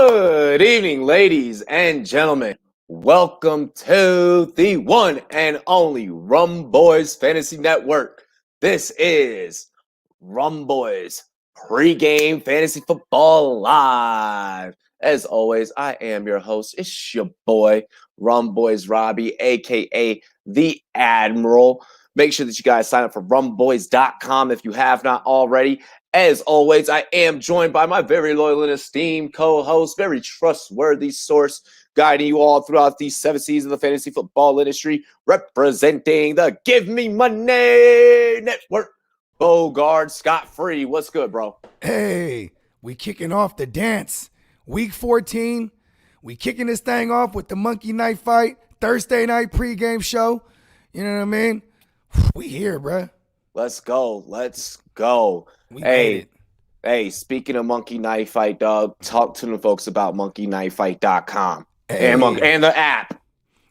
Good evening, ladies and gentlemen. Welcome to the one and only Rumboyz Fantasy Network. This is Rumboyz Pregame Fantasy Football Live. As always, I am your host. It's your boy, Rumboyz Robbie, aka the Admiral. Make sure that you guys sign up for rumboyz.com if you have not already. As always, I am joined by my very loyal and esteemed co-host, very trustworthy source, guiding you all throughout these 7 seasons of the fantasy football industry, representing the Give Me Money Network, Bogard Scott-Free. What's good, bro? Hey, we kicking off the dance. Week 14, we kicking this thing off with the Monkey Night Fight, Thursday night pregame show. You know what I mean? We here, bruh. Let's go. We made it. Hey, speaking of Monkey Night Fight, dog, talk to the folks about monkeyknifefight.com and the app.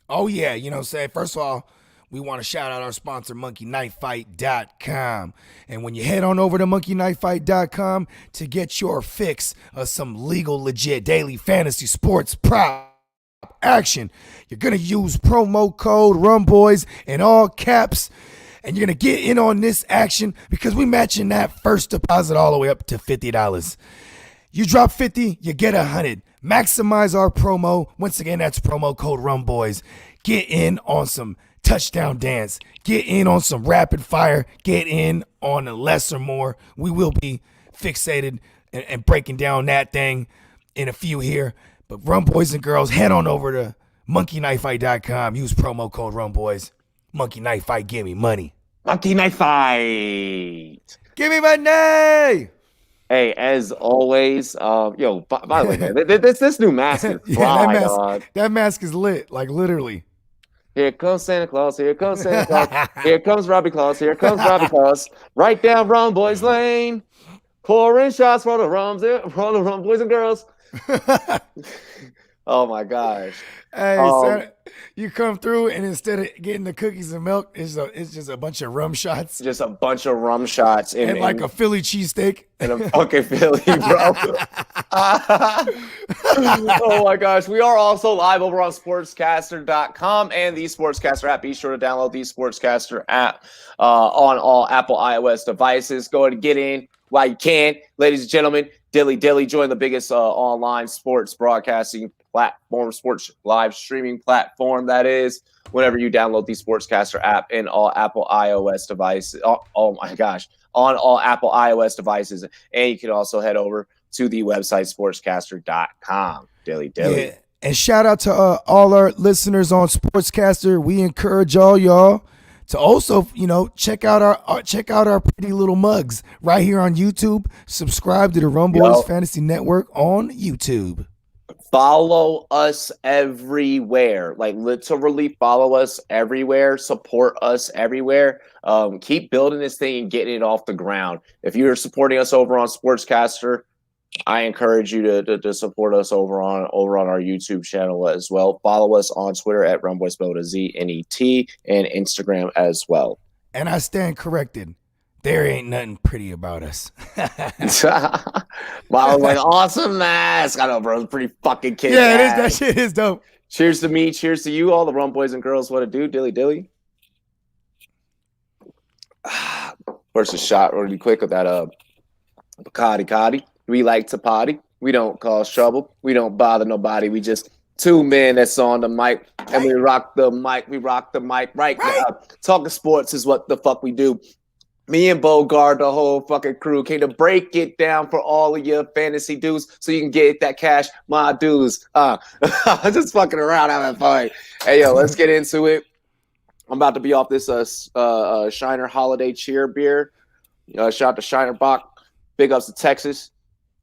Oh, yeah. You know what I'm saying? First of all, we want to shout out our sponsor, monkeyknifefight.com. And when you head on over to monkeyknifefight.com to get your fix of some legal, legit daily fantasy sports prop action, you're going to use promo code RUMBOYZ in all caps. And you're going to get in on this action because we matching that first deposit all the way up to $50. You drop 50, you get 100. Maximize our promo. Once again, that's promo code RUMBOYZ. Get in on some touchdown dance. Get in on some rapid fire. Get in on a less or more. We will be fixated and breaking down that thing in a few here. But Rumboyz and girls, head on over to monkeyknifefight.com. Use promo code RUMBOYZ. Monkey Knife Fight, give me money. Monkey Knife Fight. Give me money. Hey, as always, by the way, man, this new mask is fly, dog. That mask is lit, like literally. Here comes Santa Claus. Here comes Santa Claus. Here comes Robbie Claus. Here comes Robbie Claus. Right down Rumboyz Lane. Pouring shots for the boys and girls. Oh my gosh. Hey, Santa, you come through and instead of getting the cookies and milk, it's just a bunch of rum shots. Just a bunch of rum shots. And like a Philly cheesesteak. And a fucking Philly, bro. Oh my gosh. We are also live over on sportscaster.com and the Sportscaster app. Be sure to download the Sportscaster app on all Apple iOS devices. Go ahead and get in while you can. Ladies and gentlemen, Dilly join the biggest online sports broadcasting platform, sports live streaming platform, that is, whenever you download the Sportscaster app in all Apple iOS devices. Oh my gosh, on all Apple iOS devices. And you can also head over to the website sportscaster.com. Dilly. Yeah. And shout out to all our listeners on Sportscaster. We encourage all y'all to also, check out our pretty little mugs right here on YouTube. Subscribe to the Rumboyz Fantasy Network on YouTube. Follow us everywhere. Like, literally follow us everywhere. Support us everywhere. Keep building this thing and getting it off the ground. If you're supporting us over on Sportscaster, I encourage you to support us over on our YouTube channel as well. Follow us on Twitter at RumboyzNet and Instagram as well. And I stand corrected. There ain't nothing pretty about us. Wow, like awesome mask. I know, bro. It's pretty fucking kick. Yeah, it is. That shit is dope. Cheers to me. Cheers to you, all the Rumboyz and girls. What it do, Dilly. First a shot really quick with that Bacardi. We like to party. We don't cause trouble. We don't bother nobody. We just two men that's on the mic, and we rock the mic. We rock the mic right now. Talking sports is what the fuck we do. Me and Bogard, the whole fucking crew, came to break it down for all of your fantasy dudes so you can get that cash, my dudes. I'm just fucking around having fun. Hey, yo, let's get into it. I'm about to be off this Shiner Holiday Cheer beer. Shout out to Shiner Bach. Big ups to Texas.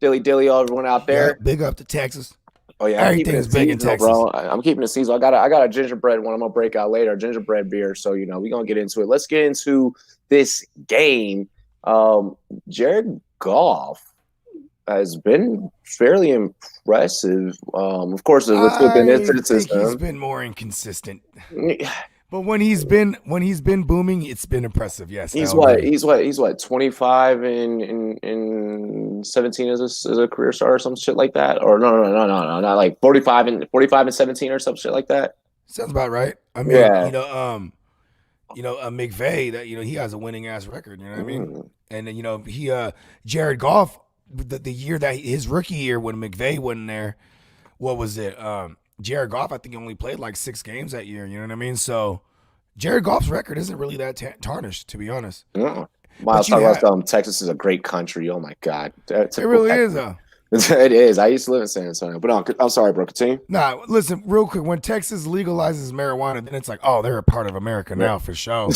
Dilly, everyone out there. Yeah, big up to Texas. Oh yeah, everything's big in Texas, bro. I'm keeping it seasonal. I got a gingerbread one I'm gonna break out later, a gingerbread beer. So we're gonna get into it. Let's get into this game. Jared Goff has been fairly impressive. Of course, it's within his system. He's been more inconsistent. But when he's been booming, it's been impressive. Yes, He's I'll what agree. he's what 25 in 17 as a career star or some shit like that. Or no, not like 45 and 17 or some shit like that. Sounds about right. I mean, Yeah. McVay, that he has a winning ass record. You know what I mean? Mm. And then Jared Goff, the year that his rookie year when McVay wasn't there, what was it? Jared Goff, I think he only played like 6 games that year. You know what I mean? So Jared Goff's record isn't really that tarnished, to be honest. Mm. But Miles talking about Texas is a great country. Oh my god, it really is, though. It is. I used to live in San Antonio, but I'm sorry, bro. Continue. Nah, listen, real quick. When Texas legalizes marijuana, then it's like, oh, they're a part of America now for sure.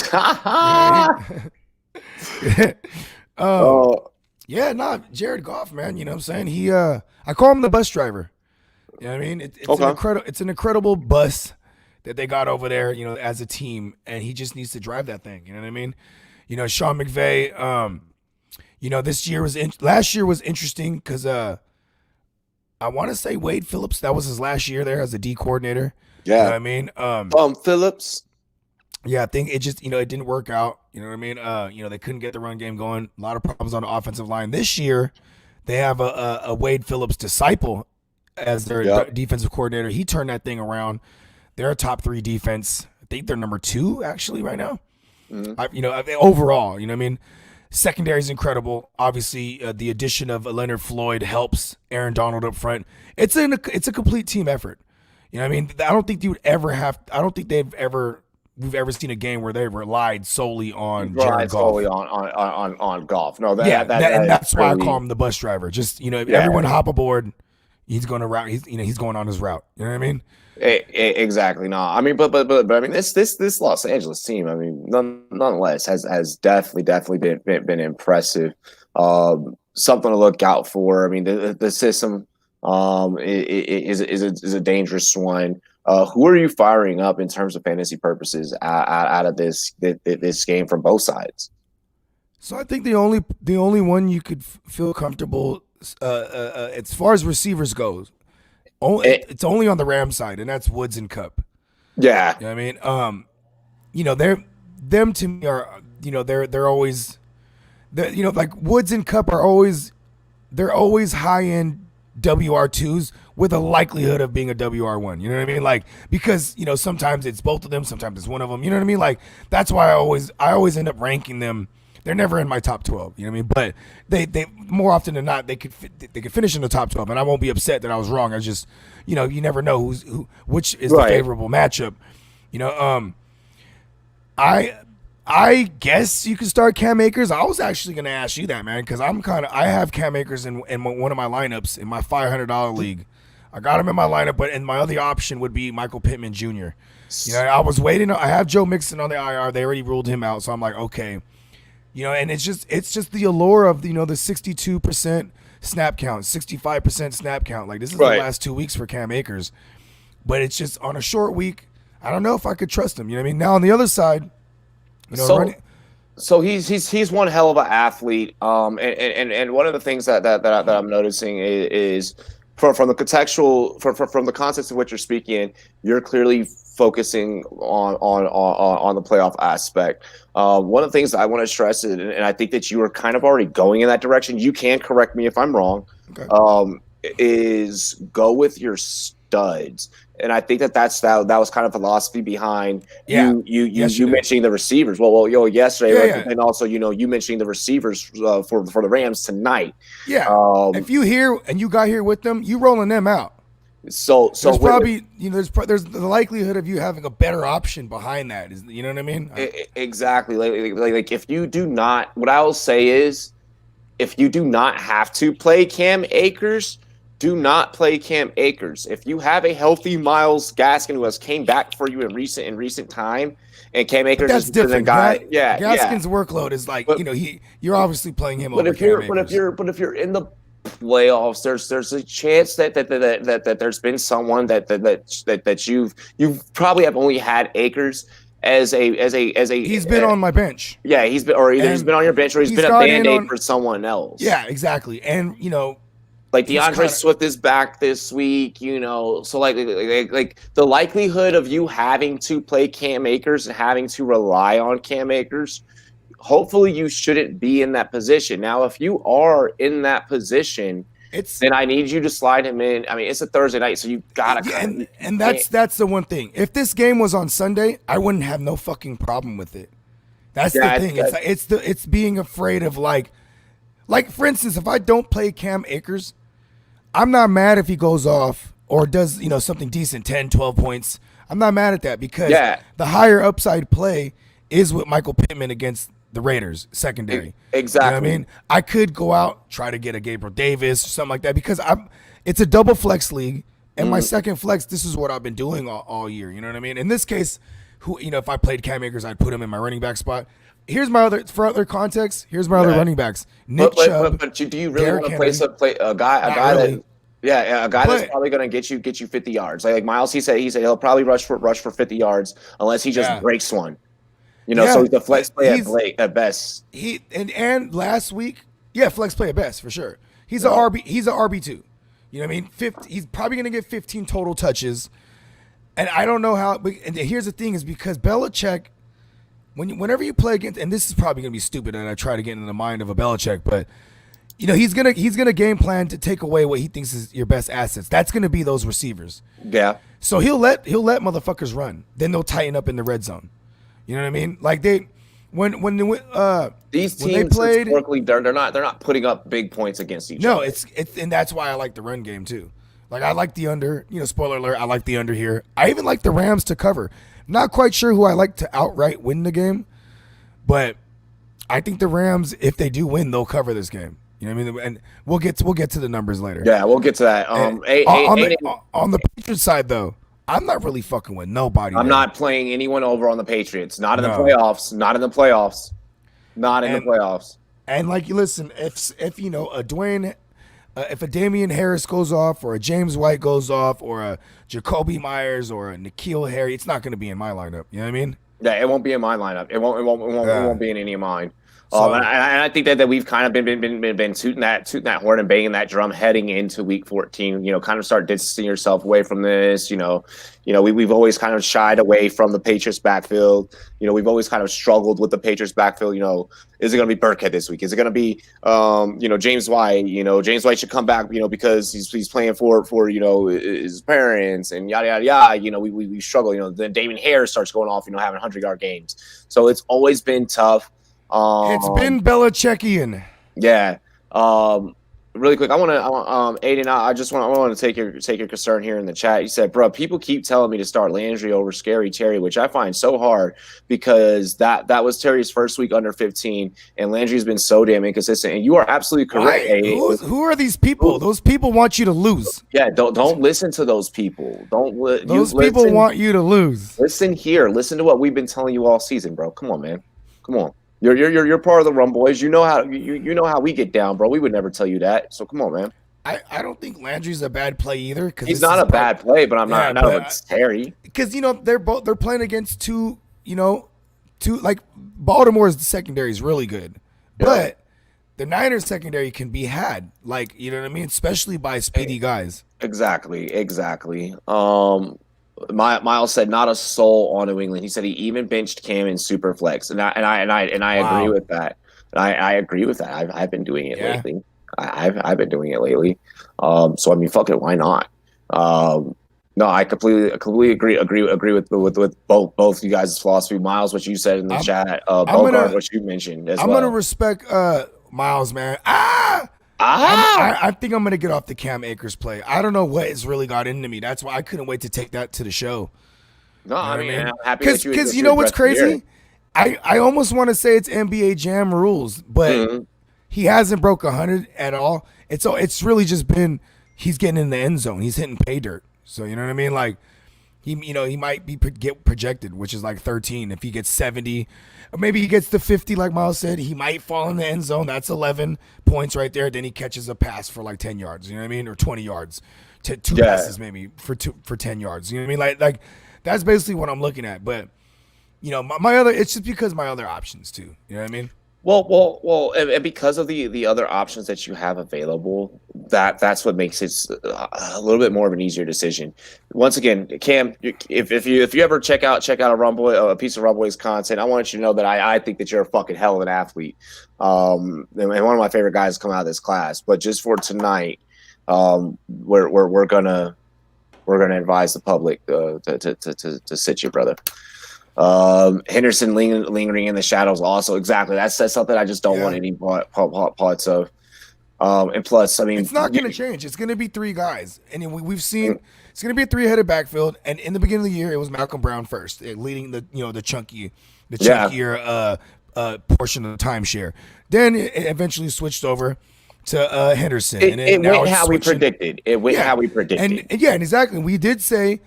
Yeah, nah, Jared Goff, man. You know what I'm saying? I call him the bus driver. You know what I mean? It's an incredible bus that they got over there, as a team, and he just needs to drive that thing. You know what I mean? Sean McVay. Last year was interesting because I want to say Wade Phillips. That was his last year there as a D coordinator. Yeah, you know what I mean? Phillips. Yeah, I think it just it didn't work out. You know what I mean? They couldn't get the run game going. A lot of problems on the offensive line. This year, they have a Wade Phillips disciple as their defensive coordinator. He turned that thing around. They're a top 3 defense. I think they're number 2 actually right now. Mm-hmm. Overall, you know what I mean? Secondary is incredible. Obviously, the addition of Leonard Floyd helps. Aaron Donald up front. It's a complete team effort. You know what I mean? I don't think we've ever seen a game where they relied solely on Jared Goff. Solely on Goff. No, that's why I call him the bus driver. Just everyone hop aboard. He's going to route. He's going on his route. You know what I mean? Exactly. No, I mean, but I mean, this Los Angeles team, I mean, nonetheless, has definitely been impressive. Something to look out for. I mean, the system is a dangerous one. Who are you firing up in terms of fantasy purposes out of this game from both sides? So I think the only one you could feel comfortable as far as receivers goes. It's only on the Rams side, and that's Woods and Kupp. Yeah, you know what I mean, them to me are they're always, like Woods and Kupp are always high end WR2s with a likelihood of being a WR1. You know what I mean? Like because sometimes it's both of them, sometimes it's one of them. You know what I mean? Like that's why I always end up ranking them. They're never in my top 12, you know what I mean? But they more often than not they could finish in the top 12, and I won't be upset that I was wrong. I just you never know which is the favorable matchup. I guess you could start Cam Akers. I was actually going to ask you that, man, because I have Cam Akers in one of my lineups in my $500 league. I got him in my lineup, and my other option would be Michael Pittman Jr. I was waiting. I have Joe Mixon on the IR. They already ruled him out, so I'm like, okay. And it's just the allure of the 62% snap count, 65% snap count. Like this is the last 2 weeks for Cam Akers, but it's just on a short week. I don't know if I could trust him. You know what I mean? Now on the other side, so he's one hell of an athlete. And one of the things that I'm noticing is from the contextual from the context of what you're speaking in, you're clearly focusing on the playoff aspect. One of the things that I want to stress is, and I think that you are kind of already going in that direction. You can correct me if I'm wrong. Okay. Is go with your studs. And I think that was kind of philosophy behind you mentioning the receivers. Yesterday, and also you mentioning the receivers for the Rams tonight. Yeah, if you got here with them, you rolling them out. So there's probably there's the likelihood of you having a better option behind that. You know what I mean? Exactly. Like if you do not, what I will say is, if you do not have to play Cam Akers, do not play Cam Akers. If you have a healthy Myles Gaskin who has came back for you in recent time, and Cam Akers is different guy. Gaskin's workload is like you're obviously playing him. But if you're in the playoffs, there's a chance that there's been someone that you've probably have only had Akers as a he's been on my bench. Yeah, he's been on your bench, or he's been a Band-Aid for someone else. Yeah, exactly. And Like DeAndre Swift is back this week, you know. So like the likelihood of you having to play Cam Akers and having to rely on Cam Akers, hopefully you shouldn't be in that position. Now, if you are in that position, then I need you to slide him in. I mean, it's a Thursday night, so you gotta. And that's the one thing. If this game was on Sunday, I wouldn't have no fucking problem with it. That's the thing. It's being afraid of like for instance, if I don't play Cam Akers, I'm not mad if he goes off or does, something decent, 10, 12 points. I'm not mad at that because the higher upside play is with Michael Pittman against the Raiders secondary. Exactly. You know what I mean? I could go out, try to get a Gabriel Davis or something like that because it's a double flex league. And my second flex, this is what I've been doing all year. You know what I mean? In this case, if I played Cam Akers, I'd put him in my running back spot. For other context, here's my other running backs. Nick Chubb. But do you really want to play a guy really. A guy that's probably going to get you 50 yards. Like Miles, he said he'll probably rush for 50 yards unless he just breaks one. So he's a flex play at best. And last week, flex play at best for sure. He's a RB2. You know what I mean? He's probably going to get 15 total touches. And I don't know how. And here's the thing: is because Belichick. Whenever you play against, and this is probably gonna be stupid, and I try to get into the mind of a Belichick, but he's gonna game plan to take away what he thinks is your best assets. That's gonna be those receivers. Yeah. So he'll let motherfuckers run. Then they'll tighten up in the red zone. You know what I mean? Like these teams when they played, historically they're not putting up big points against each other. No, it's and that's why I like the run game too. Like I like the under. Spoiler alert, I like the under here. I even like the Rams to cover. Not quite sure who I like to outright win the game, but I think the Rams, if they do win, they'll cover this game. You know what I mean? And we'll get to the numbers later. Yeah, we'll get to that. On the Patriots side, though, I'm not really fucking with nobody. I'm not playing anyone over on the Patriots. Not in the playoffs. Not in the playoffs. Not in the playoffs. And listen, if a Dwayne. If a Damian Harris goes off or a James White goes off or a Jacoby Myers or a N'Keal Harry, it's not going to be in my lineup. You know what I mean? Yeah, it won't be in my lineup. It won't be in any of mine. And I think that we've kind of been tooting that horn and banging that drum heading into week 14. Kind of start distancing yourself away from this. We've always kind of shied away from the Patriots backfield. We've always kind of struggled with the Patriots backfield. Is it going to be Burkhead this week? Is it going to be James White? James White should come back. Because he's playing for his parents and yada yada yada. We struggle. Then Damian Harris starts going off. Having 100-yard games. So it's always been tough. It's been Belichickian. Yeah. Really quick, Aiden, I want to take your concern here in the chat. You said, bro, people keep telling me to start Landry over Scary Terry, which I find so hard because that was Terry's first week under 15, and Landry's been so damn inconsistent. And you are absolutely correct, Aiden. Who are these people? Those people want you to lose. Yeah, don't listen to those people. Those people want you to lose. Listen here. Listen to what we've been telling you all season, bro. Come on, man. Come on. You're part of the Rumboyz. You know how we get down, bro. We would never tell you that. So come on, man. I don't think Landry's a bad play either. He's not a bad play, but I'm not against Terry. Because they're playing against two like Baltimore's secondary is really good, but the Niners secondary can be had. Like you know what I mean, especially by speedy guys. Exactly. Miles said not a soul on New England. He said he even benched Cam in Superflex, and I agree with that. I agree with that. I've been doing it lately. I've been doing it lately. So I mean, fuck it, why not? No, I completely agree with both you guys' philosophy. Miles, what you said in the chat. Bogard, what you mentioned as well. I'm gonna respect Miles, man. I think I'm going to get off the Cam Akers play. I don't know what has really got into me. That's why I couldn't wait to take that to the show. No, I mean, I'm happy because you know what's crazy? I almost want to say it's NBA Jam rules, but he hasn't broke 100 at all. It's really just been he's getting in the end zone. He's hitting pay dirt. So you know what I mean? Like he might get projected, which is like 13. If he gets 70, or maybe he gets to 50, like Miles said, he might fall in the end zone. That's 11 points right there. Then he catches a pass for like 10 yards. You know what I mean? Or 20 yards. Two passes maybe for 10 yards. You know what I mean? Like that's basically what I'm looking at. But my other, it's just because my other options too. You know what I mean? Well, and because of the other options that you have available, that's what makes it a little bit more of an easier decision. Once again, Cam, if you ever check out a piece of Rumboy's content, I want you to know that I think that you're a fucking hell of an athlete, and one of my favorite guys to come out of this class. But just for tonight, we're gonna advise the public to sit you, brother. Henderson lingering in the shadows. Also, exactly. That's something I just don't want any parts of. And plus, I mean, it's not going to change. It's going to be three guys, and we've seen it's going to be a three-headed backfield. And in the beginning of the year, it was Malcolm Brown first, leading the chunkier portion of the timeshare. Then it eventually switched over to Henderson. It went how we predicted. It went how we predicted. And exactly. We did say.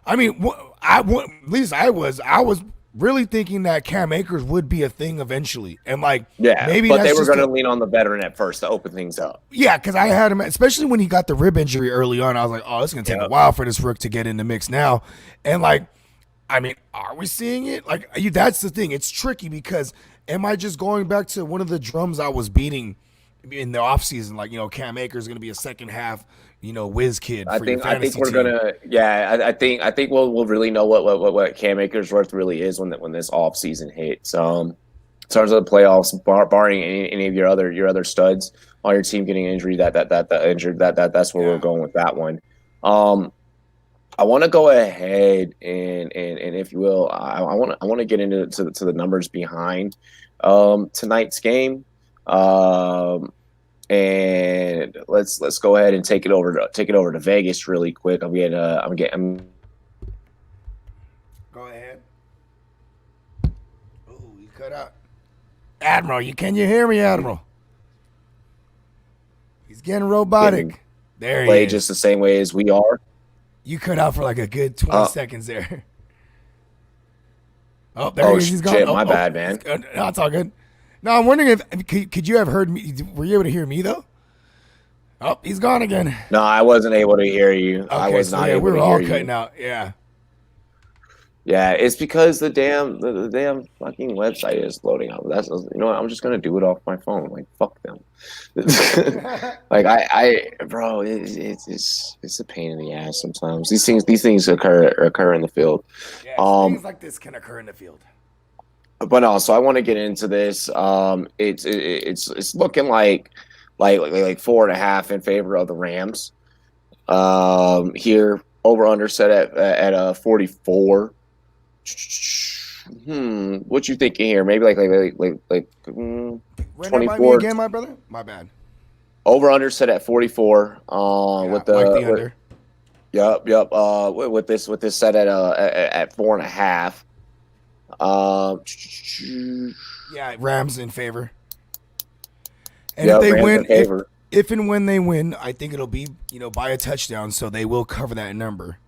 I mean, at least I was really thinking that Cam Akers would be a thing eventually, and maybe but they were going to lean on the veteran at first to open things up. Yeah, because I had him, especially when he got the rib injury early on. I was like, oh, it's going to take a while for this rook to get in the mix now. And I mean, are we seeing it? That's the thing. It's tricky because am I just going back to one of the drums I was beating in the offseason? Cam Akers is going to be a second half, whiz kid. I think we're gonna. Yeah, I think we'll really know what Cam Akers' worth really is when this off season hits. In terms of the playoffs, barring any of your other studs on your team getting injured, that's where we're going with that one. I want to go ahead and if you will, I want to get into the numbers behind tonight's game. And let's go ahead and take it over to Vegas really quick. I'm getting. Go ahead. Oh, you cut out. Admiral, can you hear me, Admiral? He's getting robotic. There he is. Just the same way as we are. You cut out for a good 20 seconds there. Oh, there he is. He's gone. My bad, man. No, it's all good. No, I'm wondering if could you have heard me? Were you able to hear me though? Oh, he's gone again. No, I wasn't able to hear you. Okay, I was not able to hear you. We were all cutting out. Yeah. Yeah, it's because the damn fucking website is loading up. That's what, I'm just gonna do it off my phone. Fuck them. Bro, it's a pain in the ass sometimes. These things occur in the field. Yeah, things like this can occur in the field. But no, so I want to get into this. It's looking like 4.5 in favor of the Rams. Here over under set at 44. What you thinking here? Maybe like 24 again, my brother. My bad. Over under set at 44. With the under. Yep. With this set at 4.5. Yeah, Rams in favor. And if they win, if and when they win, I think it'll be by a touchdown, so they will cover that number.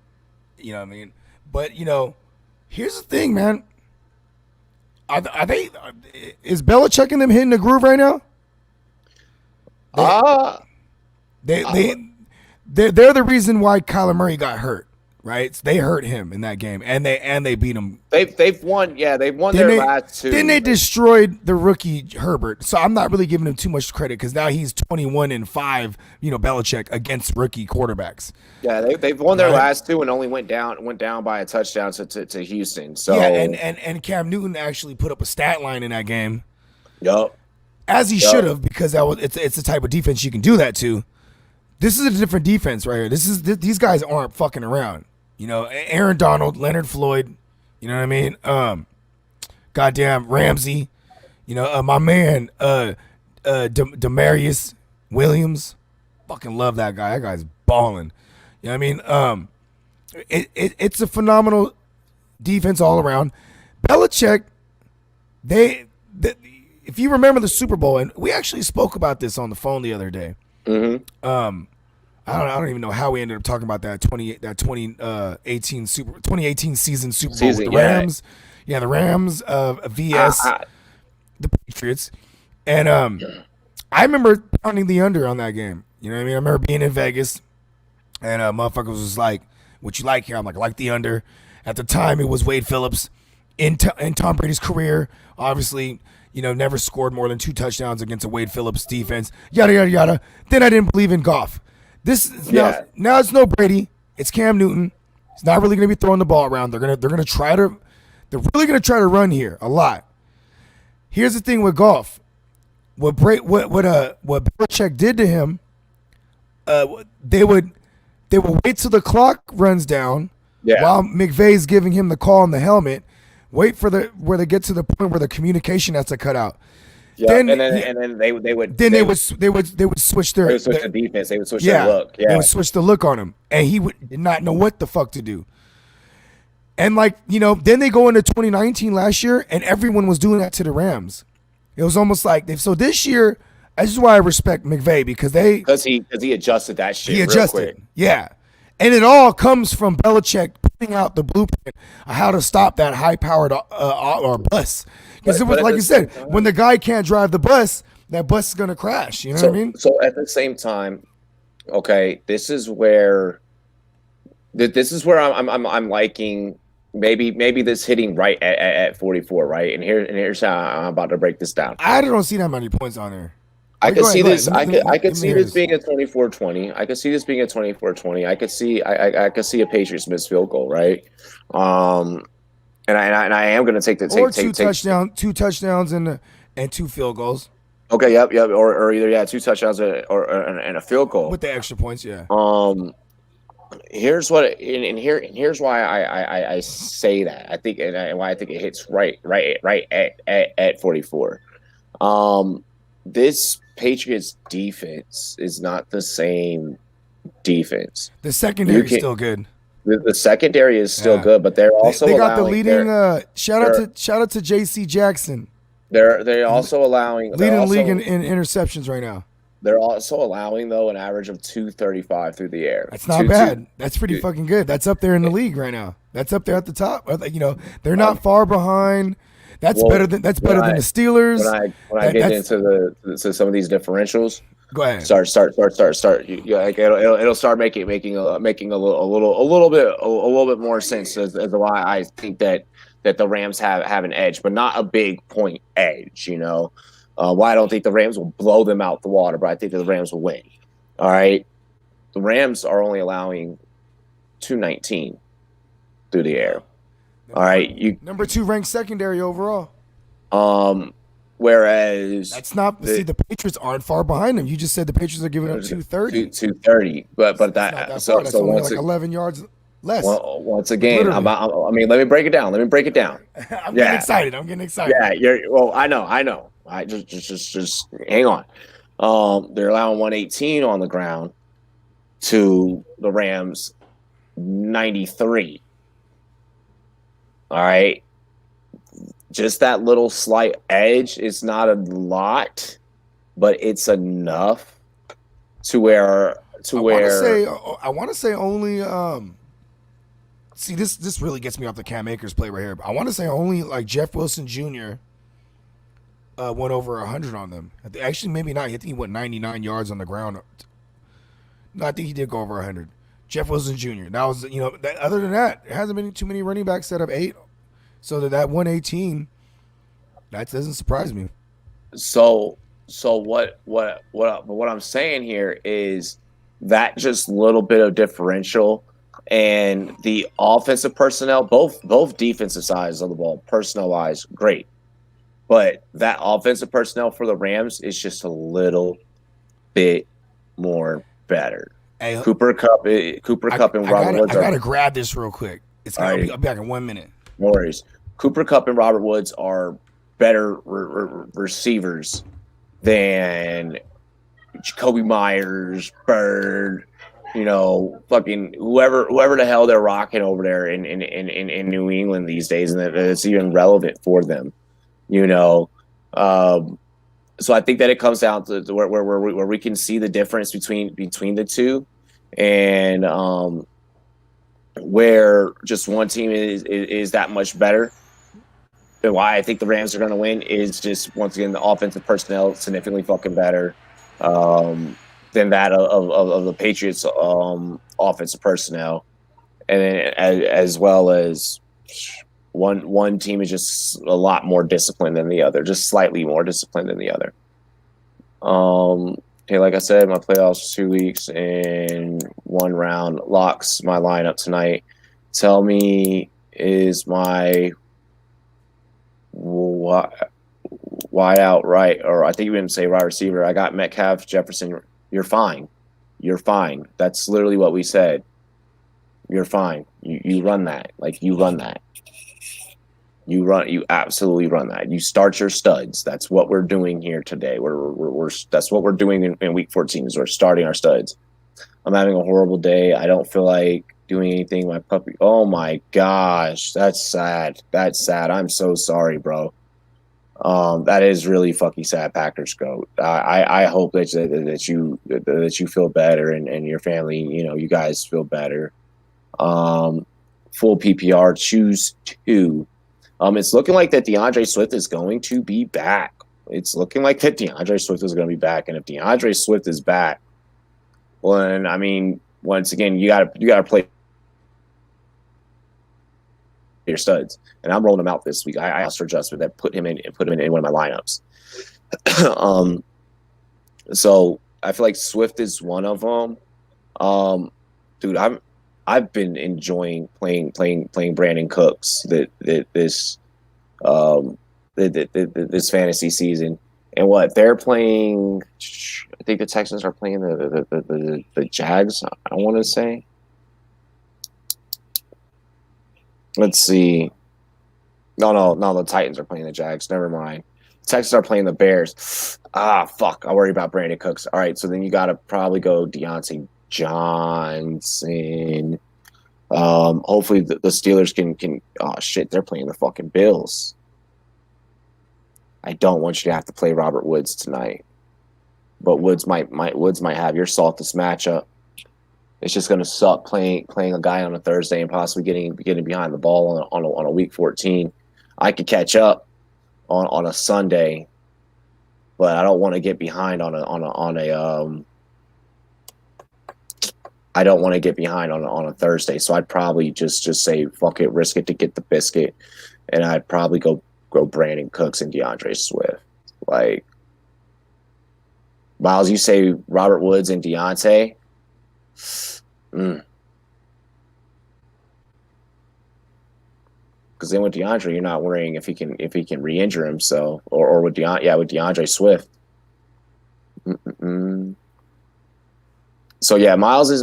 You know what I mean? But here's the thing, man. Are they? Is Belichick and them hitting the groove right now? They're the reason why Kyler Murray got hurt, right? They hurt him in that game, and they beat him. They've won. Yeah, they've won their last two. Then they destroyed the rookie Herbert. So I'm not really giving him too much credit because now he's 21-5. Belichick against rookie quarterbacks. Yeah, they've won their last two and only went down by a touchdown to Houston. So yeah, and Cam Newton actually put up a stat line in that game. Yup. As he should have, because it's the type of defense you can do that to. This is a different defense right here. These guys aren't fucking around. Aaron Donald, Leonard Floyd, you know what I mean? Goddamn Ramsey, my man, Demarius Williams. Fucking love that guy. That guy's balling. You know what I mean? It's a phenomenal defense all around. Belichick, if you remember the Super Bowl, and we actually spoke about this on the phone the other day. Mm-hmm. I don't even know how we ended up talking about that 2018 season Super Bowl with the Rams. Yeah, the Rams vs the Patriots. And I remember pounding the under on that game. You know what I mean? I remember being in Vegas and motherfuckers was like, "What you like here?" I'm like, "I like the under." At the time, it was Wade Phillips in Tom Brady's career. Obviously, never scored more than 2 touchdowns against a Wade Phillips defense. Yada yada yada. Then I didn't believe in Goff. This is now it's no Brady. It's Cam Newton. He's not really going to be throwing the ball around. They're really going to try to run here a lot. Here's the thing with Goff. What Belichick did to him, they would wait till the clock runs down while McVay's giving him the call on the helmet. Wait for where they get to the point where the communication has to cut out. Yeah, then they would switch their the defense. They would switch their look. Yeah, they would switch the look on him, and he did not know what the fuck to do. And then they go into 2019 last year, and everyone was doing that to the Rams. It was almost like so this year. This is why I respect McVay because he adjusted that shit. He adjusted, real quick. yeah, and it all comes from Belichick putting out the blueprint of how to stop that high-powered or bus. Because it was like you said, when the guy can't drive the bus, that bus is gonna crash. You know what I mean? So at the same time, okay, this is where I'm liking maybe this hitting right at 44, right? And here's how I'm about to break this down. I don't see that many points on there. I could see this. I could see this being a 24-20. I could see this being a 24-20. I could see a Patriots missed field goal, right? And I am going to take two touchdowns and 2 field goals. Okay, yep, or either 2 touchdowns and a field goal with the extra points, yeah. Here's why I say that. I think and why I think it hits right at 44. This Patriots defense is not the same defense. The secondary is still good. The secondary is still good, but they're also they got the leading shout out to JC Jackson. They're also allowing leading league in interceptions right now. They're also allowing though an average of 235 through the air. That's not bad. That's pretty fucking good. That's up there in the league right now. That's up there at the top. They're not far behind. That's better than the Steelers. When I get into some of these differentials, go ahead. Start. It'll start making a little bit more sense as to why I think that the Rams have an edge, but not a big point edge. Why I don't think the Rams will blow them out the water, but I think that the Rams will win. All right, the Rams are only allowing 219 through the air. All right, number 2 ranked secondary overall. Whereas that's not the Patriots aren't far behind them. You just said the Patriots are giving up 230. 230, but that's so only like 11 yards less. Well, once again, let me break it down. I'm getting excited. Yeah, I know. I just hang on. They're allowing 118 on the ground to the Rams 93. All right. Just that little slight edge is not a lot, but it's enough to where I want to say only see this really gets me off the Cam Akers play right here. But I want to say only like Jeff Wilson Jr. Went over 100 on them. Actually, maybe not. I think he went 99 yards on the ground. No, I think he did go over 100. Jeff Wilson Jr. That was, other than that, there hasn't been too many running backs that have 8. So that 118, that doesn't surprise me. So what I'm saying here is that just little bit of differential and the offensive personnel, both defensive sides of the ball, personnel wise, great. But that offensive personnel for the Rams is just a little bit more better. Hey, Cooper Kupp and Robert Woods. I gotta grab this real quick. I'll be back in 1 minute. No worries. Cooper Kupp and Robert Woods are better receivers than Jacoby Myers, Bird, fucking whoever the hell they're rocking over there in New England these days, and that it's even relevant for them. So I think that it comes down to where we can see the difference between the two, and where just one team is that much better. And why I think the Rams are going to win is just, once again, the offensive personnel significantly fucking better than that of the Patriots offensive personnel, and then as well as One team is just a lot more disciplined than the other, just slightly more disciplined than the other. Okay, like I said, my playoffs 2 weeks and 1 round. Locks my lineup tonight. Tell me, is my wide out right, or I think you didn't say wide receiver. I got Metcalf, Jefferson. You're fine. You're fine. That's literally what we said. You're fine. You run that. Like, you run that. You absolutely run that. You start your studs. That's what we're doing here today. That's what we're doing in week 14 is we're starting our studs. I'm having a horrible day. I don't feel like doing anything. My puppy. Oh my gosh, that's sad. That's sad. I'm so sorry, bro. That is really fucking sad, Packers goat. I hope that you feel better and your family, you guys feel better. Full PPR, choose 2. It's looking like that DeAndre Swift is going to be back. It's looking like that DeAndre Swift is going to be back, and if DeAndre Swift is back, well, then, I mean, once again, you gotta play your studs, and I'm rolling them out this week. I asked for adjustment that put him in one of my lineups. So I feel like Swift is one of them. Dude, I've been enjoying playing Brandon Cooks this fantasy season. And what they're playing, I think the Texans are playing the Jags. I want to say. Let's see. No. The Titans are playing the Jags. Never mind. The Texans are playing the Bears. Fuck. I worry about Brandon Cooks. All right, so then you got to probably go Deontay Johnson. Hopefully the Steelers can. Oh shit, they're playing the fucking Bills. I don't want you to have to play Robert Woods tonight, but Woods might have your softest matchup. It's just going to suck playing a guy on a Thursday and possibly getting behind the ball on a week 14. I could catch up on a Sunday, but I don't want to get behind on a Thursday. So I'd probably just say fuck it, risk it to get the biscuit, and I'd probably go Brandon Cooks and DeAndre Swift. Like, Miles, you say Robert Woods and Deontay. Because then with DeAndre, you're not worrying if he can re-injure himself, or with DeAndre Swift. So yeah, Miles is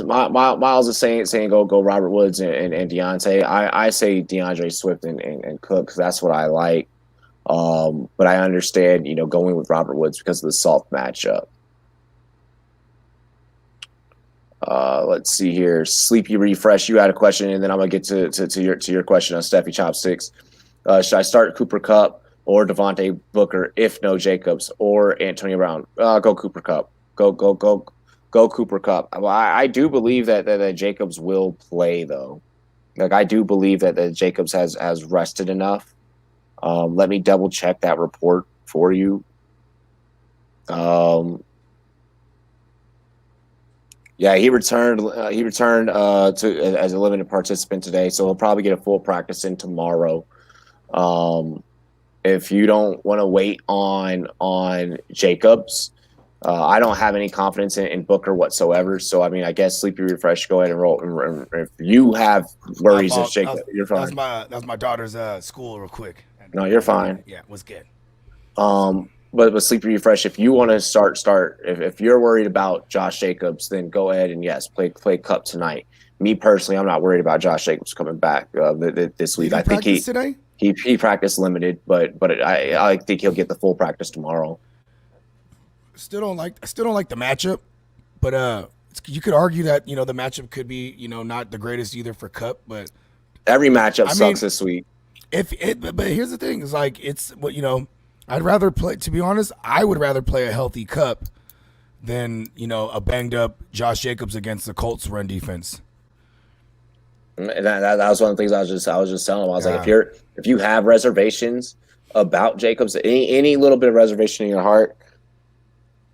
saying go Robert Woods and Deontay. I say DeAndre Swift and Cook because that's what I like. But I understand, going with Robert Woods because of the soft matchup. Let's see here. Sleepy Refresh, you had a question, and then I'm gonna get to your question on Steffi Chopsticks. Should I start Cooper Kupp or Devontae Booker if no Jacobs or Antonio Brown? Go Cooper Kupp. Go Cooper Kupp. I do believe that Jacobs will play though. Like, I do believe that Jacobs has rested enough. Let me double check that report for you. Yeah, he returned to as a limited participant today, so he'll probably get a full practice in tomorrow. If you don't want to wait on Jacobs, I don't have any confidence in Booker whatsoever. So I mean, I guess Sleepy Refresh, go ahead and roll. If you have worries of Jacobs, you're fine. That was my daughter's school, real quick. No, you're fine. Yeah, was good. But Sleepy Refresh, if you want to start, if you're worried about Josh Jacobs, then go ahead and yes, play Kupp tonight. Me personally, I'm not worried about Josh Jacobs coming back this week. I think he practiced limited, but I think he'll get the full practice tomorrow. Still don't like the matchup, but you could argue that the matchup could be not the greatest either for Kupp, but every matchup sucks this week. But here's the thing: is like it's what I'd rather play. To be honest, I would rather play a healthy Kupp than a banged up Josh Jacobs against the Colts run defense. And that was one of the things I was just telling him. I was like, if you have reservations about Jacobs, any little bit of reservation in your heart,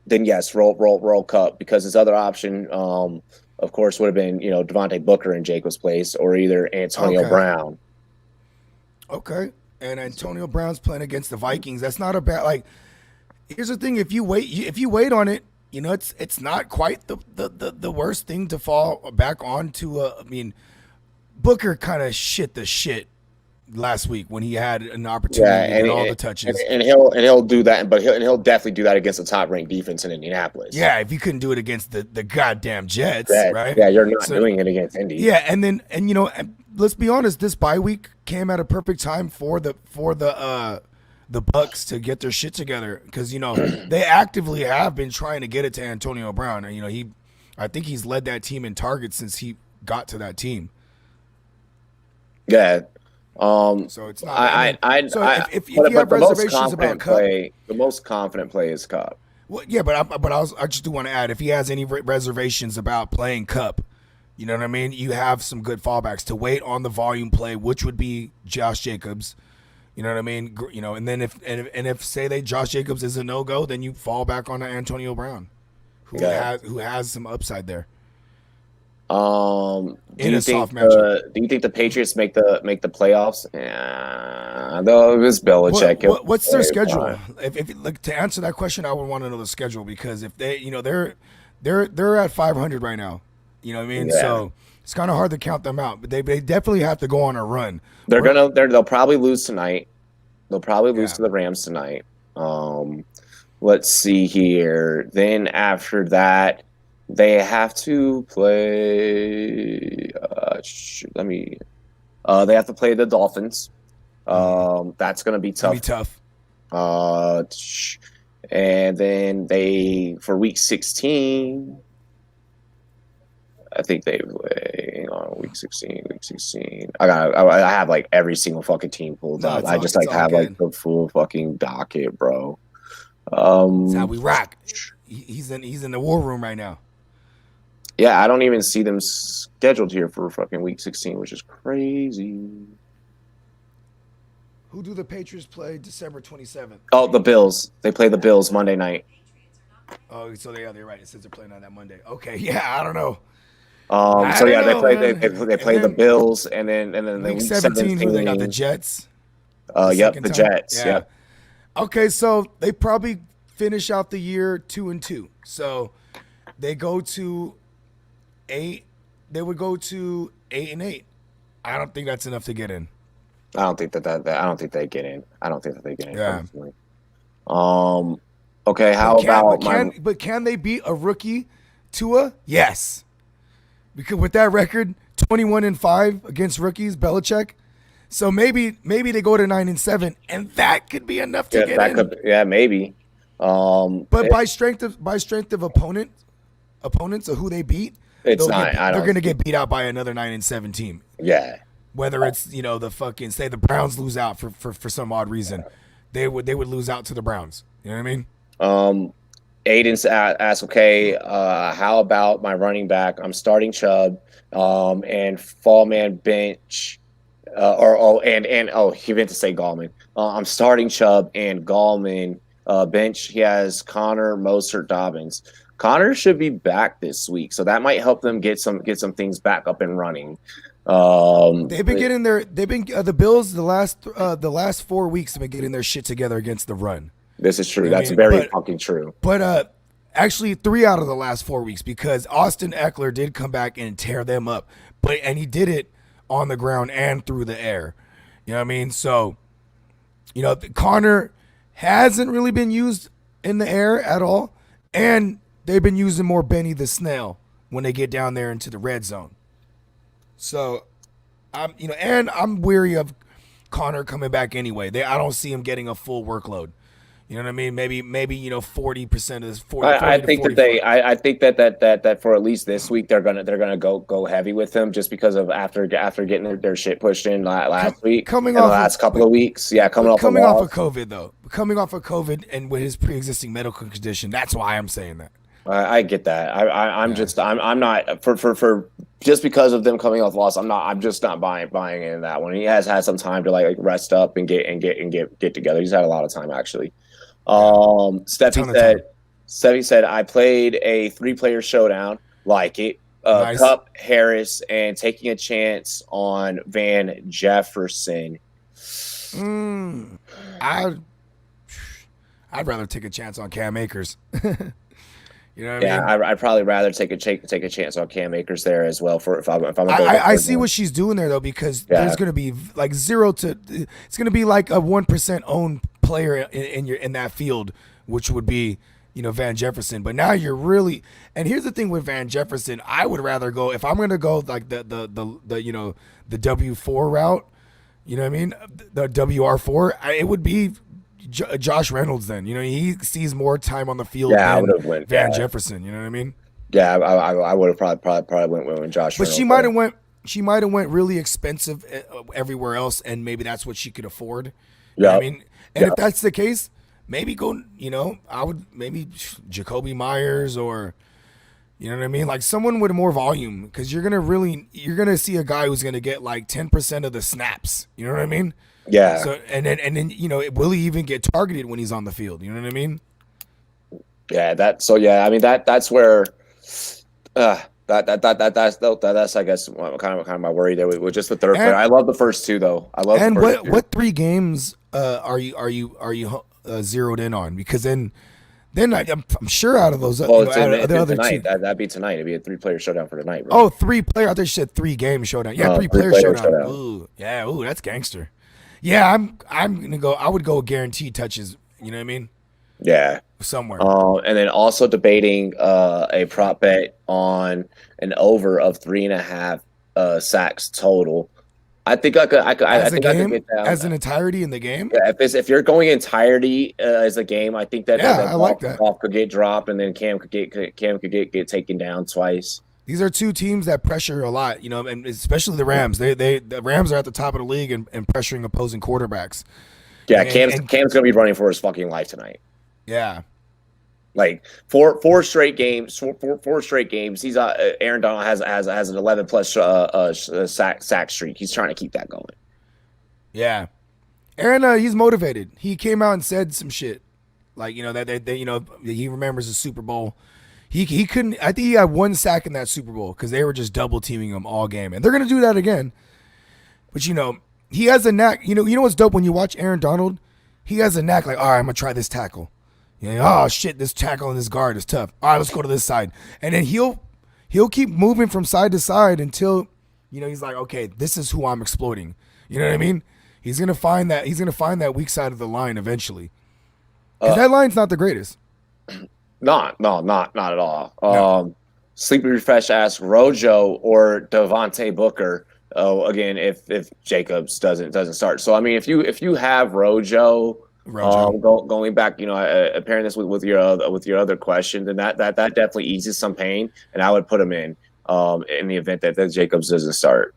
then yes, roll Kupp, because his other option, of course, would have been Devontae Booker in Jacobs' place, or either Antonio Brown. Okay. And Antonio Brown's playing against the Vikings. That's not a bad, like, here's the thing. If you wait on it, it's not quite the worst thing to fall back on to. I mean, Booker kind of shit the shit last week when he had an opportunity to get all the touches. And he'll do that, but he'll definitely do that against the top ranked defense in Indianapolis. Yeah, if you couldn't do it against the goddamn Jets, right? Yeah, you're not doing it against Indy. Yeah, and let's be honest, this bye week came at a perfect time for the Bucks to get their shit together, because they actively have been trying to get it to Antonio Brown, and I think he's led that team in targets since he got to that team. Yeah. So it's not. If you have reservations about Cup, the most confident play is Cup. Well, yeah, I just do want to add, if he has any reservations about playing Cup, you know what I mean? You have some good fallbacks to wait on the volume play, which would be Josh Jacobs. You know what I mean? And then if say Josh Jacobs is a no-go, then you fall back on Antonio Brown, who has some upside there. Do you think the Patriots make the playoffs? Yeah, though it's Belichick. What's their schedule? If to answer that question, I would want to know the schedule, because if they, they're at 500 right now. You know what I mean? Yeah. So it's kind of hard to count them out, but they definitely have to go on a run. They'll probably lose tonight. They'll probably lose to the Rams tonight. Let's see here. Then after that, they have to play. They have to play the Dolphins. That's going to be tough. And then for week 16, I think they play on week 16. I have like every single fucking team pulled up. I just have like the full fucking docket, bro. That's how we rock. He's in the war room right now. Yeah, I don't even see them scheduled here for fucking week 16, which is crazy. Who do the Patriots play December 27th? Oh, the Bills. They play the Bills Monday night. Oh, so they're right. It says they're playing on that Monday. Okay, yeah, I don't know. They play the Bills, and then week 17 they got the Jets. The Jets. Yeah. Yep. Okay, so they probably finish out the year 2-2. So they go to 8. They would go to 8-8. I don't think that's enough to get in. I don't think I don't think they get in. I don't think that they get in. Yeah. Personally. Okay. But can they beat a rookie Tua? Yes. Because with that record, 21-5 against rookies, Belichick. So maybe they go to 9-7, and that could be enough to get in. Maybe. But by strength of opponents of who they beat, they're going to get beat out by another 9-7 team. Yeah. Whether it's the fucking, say the Browns lose out for some odd reason, they would lose out to the Browns. You know what I mean? Aiden's asked, okay, how about my running back? I'm starting Chubb, and fall man bench, he meant to say Gallman. I'm starting Chubb and Gallman bench. He has Connor, Mostert, Dobbins. Connor should be back this week, so that might help them get some things back up and running. The Bills the last 4 weeks have been getting their shit together against the run. This is true. That's very fucking true. But actually 3 out of the last 4 weeks, because Austin Eckler did come back and tear them up. And he did it on the ground and through the air. You know what I mean? So, Connor hasn't really been used in the air at all. And they've been using more Benny the Snail when they get down there into the red zone. So, I'm weary of Connor coming back anyway. I don't see him getting a full workload. You know what I mean? Maybe 40% of this. 40, I think that for at least this week they're gonna go heavy with him, just because of after getting their shit pushed in last week, coming off the last couple of weeks. Yeah, coming off of COVID though. Coming off of COVID and with his pre-existing medical condition, that's why I'm saying that. I get that. I'm not for just because of them coming off loss. I'm just not buying into that one. He has had some time to like rest up and get together. He's had a lot of time actually. Steffi said I played a 3-player showdown. Like it. Nice. Cup, Harris, and taking a chance on Van Jefferson. I'd rather take a chance on Cam Akers. You know what Yeah, I mean? I'd probably rather take a chance on Cam Akers there as well. For if I'm gonna go I see what she's doing there though, because there's going to be like it's going to be like a 1% owned player in that field, which would be, Van Jefferson. But now you're really, and here's the thing with Van Jefferson, I would rather go, if I'm going to go like the the W4 route, you know what I mean, the WR4, it would be Josh Reynolds. Then he sees more time on the field than Van Jefferson. You know what I mean? Yeah, I would have probably went with Josh. But Reynolds she might have went really expensive everywhere else, and maybe that's what she could afford. Yeah, I mean, and if that's the case, maybe go. I would maybe Jacoby Myers, or you know what I mean, like someone with more volume, because you're gonna see a guy who's gonna get like 10% of the snaps. You know what I mean? Yeah. So and then will he even get targeted when he's on the field? You know what I mean? Yeah. That's where that's I guess kind of my worry there with just the third player. I love the first two though. What 3 games are you zeroed in on? Because then I'm sure out of those the other tonight, two, that'd be tonight. It'd be a 3-player showdown for tonight. Bro. Oh, 3-player. I thought you said 3-game showdown. Yeah, 3-player showdown. Ooh, yeah. Ooh, that's gangster. Yeah, I'm gonna go. I would go guaranteed touches. You know what I mean? Yeah, somewhere. And then also debating a prop bet on an over of 3.5 sacks total. I think I could get that as an entirety in the game. Yeah, if you're going entirety as a game, I think that I like that. Ball could get dropped, and then Cam could get taken down twice. These are two teams that pressure a lot, and especially the Rams. The Rams are at the top of the league and pressuring opposing quarterbacks. Yeah, Cam's gonna be running for his fucking life tonight. Yeah, like four straight games. Four straight games. He's Aaron Donald has an 11+ sack streak. He's trying to keep that going. Yeah, Aaron, he's motivated. He came out and said some shit, like that he remembers the Super Bowl. He couldn't. I think he had 1 sack in that Super Bowl because they were just double teaming him all game, and they're gonna do that again. But he has a knack. You know what's dope when you watch Aaron Donald? He has a knack. Like, all right, I'm gonna try this tackle. Oh shit, this tackle and this guard is tough. All right, let's go to this side, and then he'll keep moving from side to side until he's like, okay, this is who I'm exploiting. You know what I mean? He's gonna find that weak side of the line eventually. Because that line's not the greatest. Not at all. No. Sleepy Refresh asks Rojo or Devontae Booker. Oh, again, if Jacobs doesn't start. So I mean, if you have Rojo. Going back, pairing this with your other question, then that definitely eases some pain, and I would put him in the event that Jacobs doesn't start.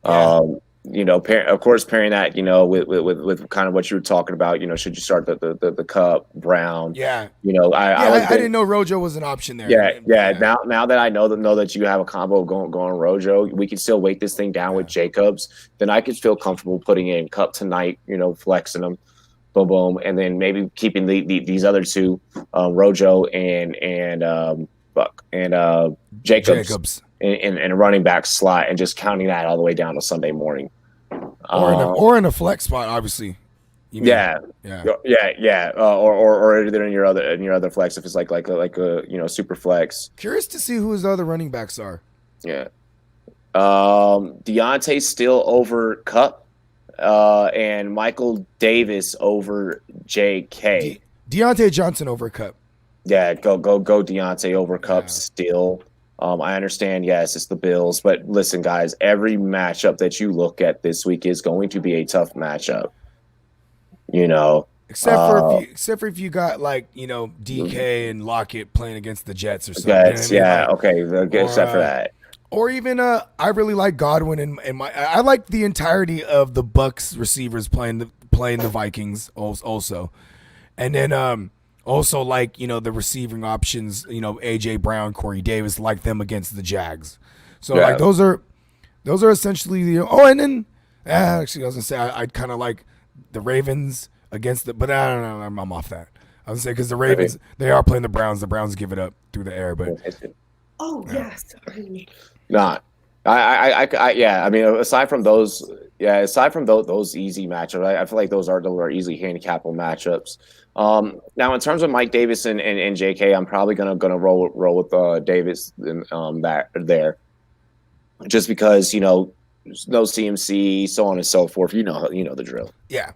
Yeah. Of course, pairing that, with kind of what you were talking about, should you start the Cup, Brown? Yeah. I didn't know Rojo was an option there. Yeah. Now that I know that you have a combo going Rojo, we can still weight this thing down with Jacobs. Then I could feel comfortable putting in Cup tonight, flexing them, boom, boom, and then maybe keeping these other two, Rojo and Buck and Jacobs. In a running back slot, and just counting that all the way down to Sunday morning, or in a flex spot, obviously. Or either in your other flex if it's like a super flex. Curious to see who his other running backs are. Yeah, Deontay still over Cup, and Michael Davis over J.K. Deontay Johnson over Cup. Yeah, go Deontay over Cup still. I understand, yes, it's the Bills, but listen, guys, every matchup that you look at this week is going to be a tough matchup. Except for if you got DK and Lockett playing against the Jets or something. Jets, except for that. Or even I really like Godwin and I like the entirety of the Bucks receivers playing the Vikings also, and then also, the receiving options, A.J. Brown, Corey Davis, like them against the Jags. So, those are essentially and then, actually, I was going to say, I'd kind of like the Ravens against but I don't know, I'm off that. I was going to say, because the Ravens, they are playing the Browns. The Browns give it up through the air, but. Yes. Not. I mean, aside from those Yeah, aside from those easy matchups, I feel like those are easily handicapable matchups. Now in terms of Mike Davis and JK, I'm probably gonna roll with Davis and that there, just because no CMC, so on and so forth. The drill. Yeah.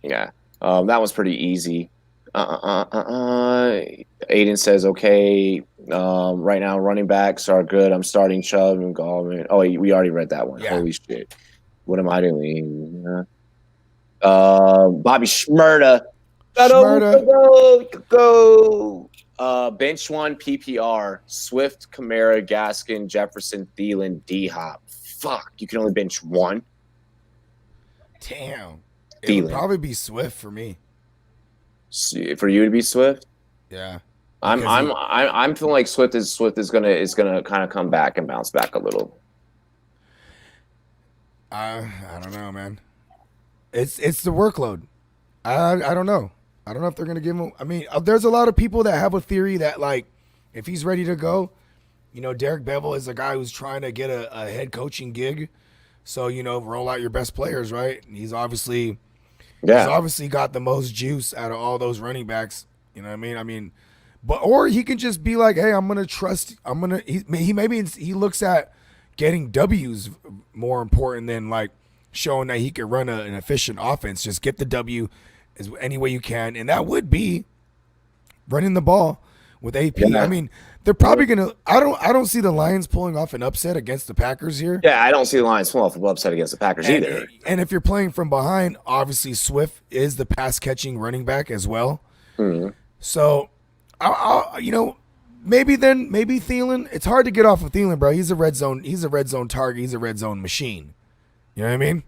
Yeah, that was pretty easy. Aiden says, okay, right now running backs are good. I'm starting Chubb and Gallman. Oh, we already read that one. Yeah. Holy shit. What am I doing? Bobby Shmurda. Go. Bench one PPR. Swift, Kamara, Gaskin, Jefferson, Thielen, D-Hop. Fuck, you can only bench one? Damn. It Thielen. would probably be Swift for me. For you to be Swift? Yeah. I'm feeling like Swift is gonna kind of come back and bounce back a little. I don't know, man. It's the workload. I don't know. I don't know if they're gonna give him. I mean, there's a lot of people that have a theory that, like, if he's ready to go, Derek Bevel is a guy who's trying to get a head coaching gig. So roll out your best players, right? And he's obviously got the most juice out of all those running backs. You know what I mean? Or he can just be like, hey, I'm gonna trust. He looks at getting W's more important than like showing that he can run an efficient offense. Just get the W as any way you can, and that would be running the ball with AP. Yeah. I mean, they're probably gonna. I don't see the Lions pulling off an upset against the Packers here. Yeah, I don't see the Lions pulling off an upset against the Packers either. And if you're playing from behind, obviously Swift is the pass catching running back as well. Mm-hmm. So, maybe Thielen. It's hard to get off of Thielen, bro. He's a red zone target. He's a red zone machine. You know what I mean?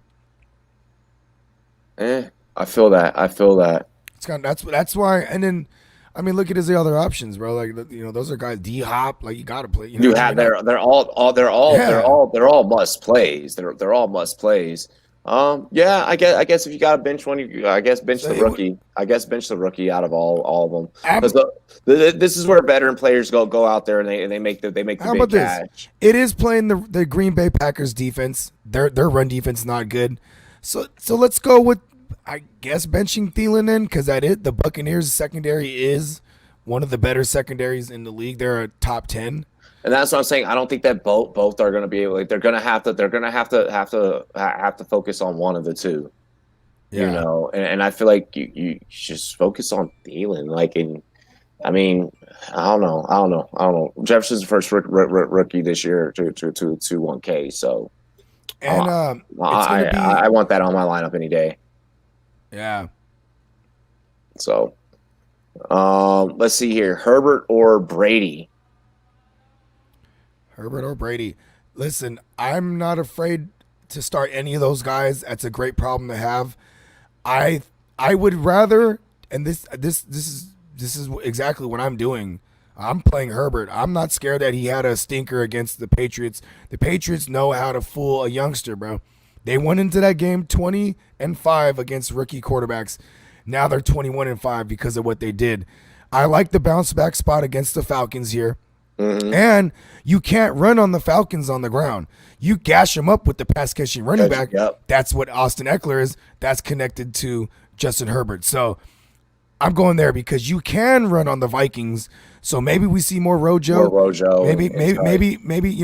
I feel that. It's kind of, that's why. And then, I mean, look at his other options, bro. Like those are guys. D-Hop, like you got to play. They're all must plays. They're all must plays. Yeah, I guess if you got to bench one, I guess bench the rookie. I guess bench the rookie out of all of them. Because this is where veteran players go out there and they make the big cash. It is playing the Green Bay Packers defense. Their run defense is not good. So let's go with, I guess, benching Thielen in, because the Buccaneers secondary is one of the better secondaries in the league. They're a top 10. And that's what I'm saying. I don't think that both are going to be able. Like, they're going to have to focus on one of the two. Yeah. And I feel like you just focus on Thielen. I don't know. Jefferson's the first rookie this year to 1K. So, and I want that on my lineup any day. Yeah. So, let's see here: Herbert or Brady. Herbert or Brady. Listen, I'm not afraid to start any of those guys. That's a great problem to have. I would rather, and this is exactly what I'm doing. I'm playing Herbert. I'm not scared that he had a stinker against the Patriots. The Patriots know how to fool a youngster, bro. They went into that game 20-5 against rookie quarterbacks. Now they're 21-5 because of what they did. I like the bounce back spot against the Falcons here. Mm-hmm. And you can't run on the Falcons on the ground. You gash them up with the pass catching running back. Yep. That's what Austin Eckler is. That's connected to Justin Herbert. So I'm going there because you can run on the Vikings. So maybe we see more Rojo. Maybe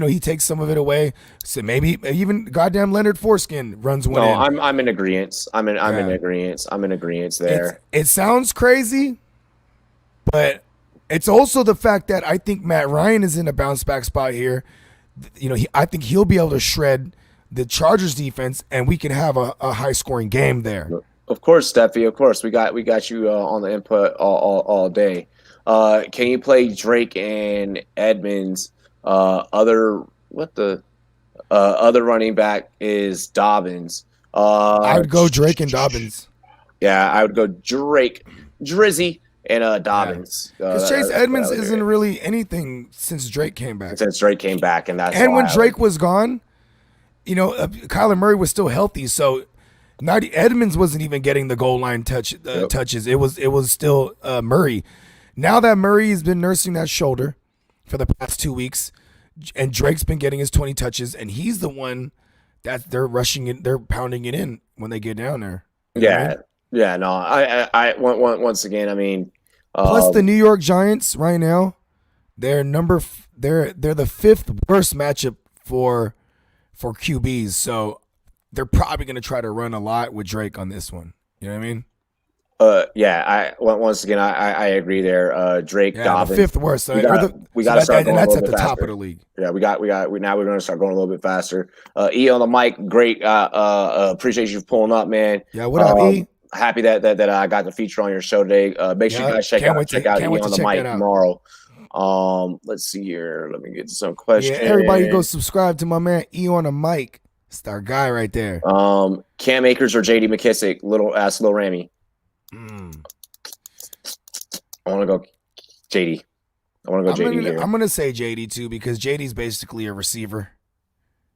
he takes some of it away. So maybe even goddamn Leonard Foreskin runs one. No, I'm in agreement. I'm in agreement there. It sounds crazy, but it's also the fact that I think Matt Ryan is in a bounce back spot here. I think he'll be able to shred the Chargers defense, and we can have a high scoring game there. Of course, Steffi. Of course, we got you on the input all day. Can you play Drake and Edmonds? Other running back is Dobbins. I would go Drake and Dobbins. Yeah, I would go Drake, Drizzy, and Dobbins. Because Chase Edmonds isn't really anything since Drake came back. And when Drake was gone, Kyler Murray was still healthy, so Edmonds wasn't even getting the goal line touches. It was still Murray. Now that Murray has been nursing that shoulder for the past 2 weeks, and Drake's been getting his 20 touches, and he's the one they're rushing it, they're pounding it in when they get down there. You know what I mean? Yeah. No, once again, I mean, Plus the New York Giants right now, they're the fifth worst matchup for QBs. So they're probably going to try to run a lot with Drake on this one. You know what I mean? Once again, I agree there. Drake, Dobbins, the fifth worst. We got to start going a little bit faster. That's at the top of the league. Yeah, now we're going to start going a little bit faster. E on the mic, great. Appreciate you pulling up, man. Yeah, what up, E? Happy that I got the feature on your show today. Make sure you guys check out E on the mic tomorrow. Let's see here. Let me get to some questions. Yeah, everybody go subscribe to my man E on the mic. It's our guy right there. Cam Akers or JD McKissick? Ask Lil Ramy. I want to go JD. Here. I'm gonna say JD too because JD's basically a receiver.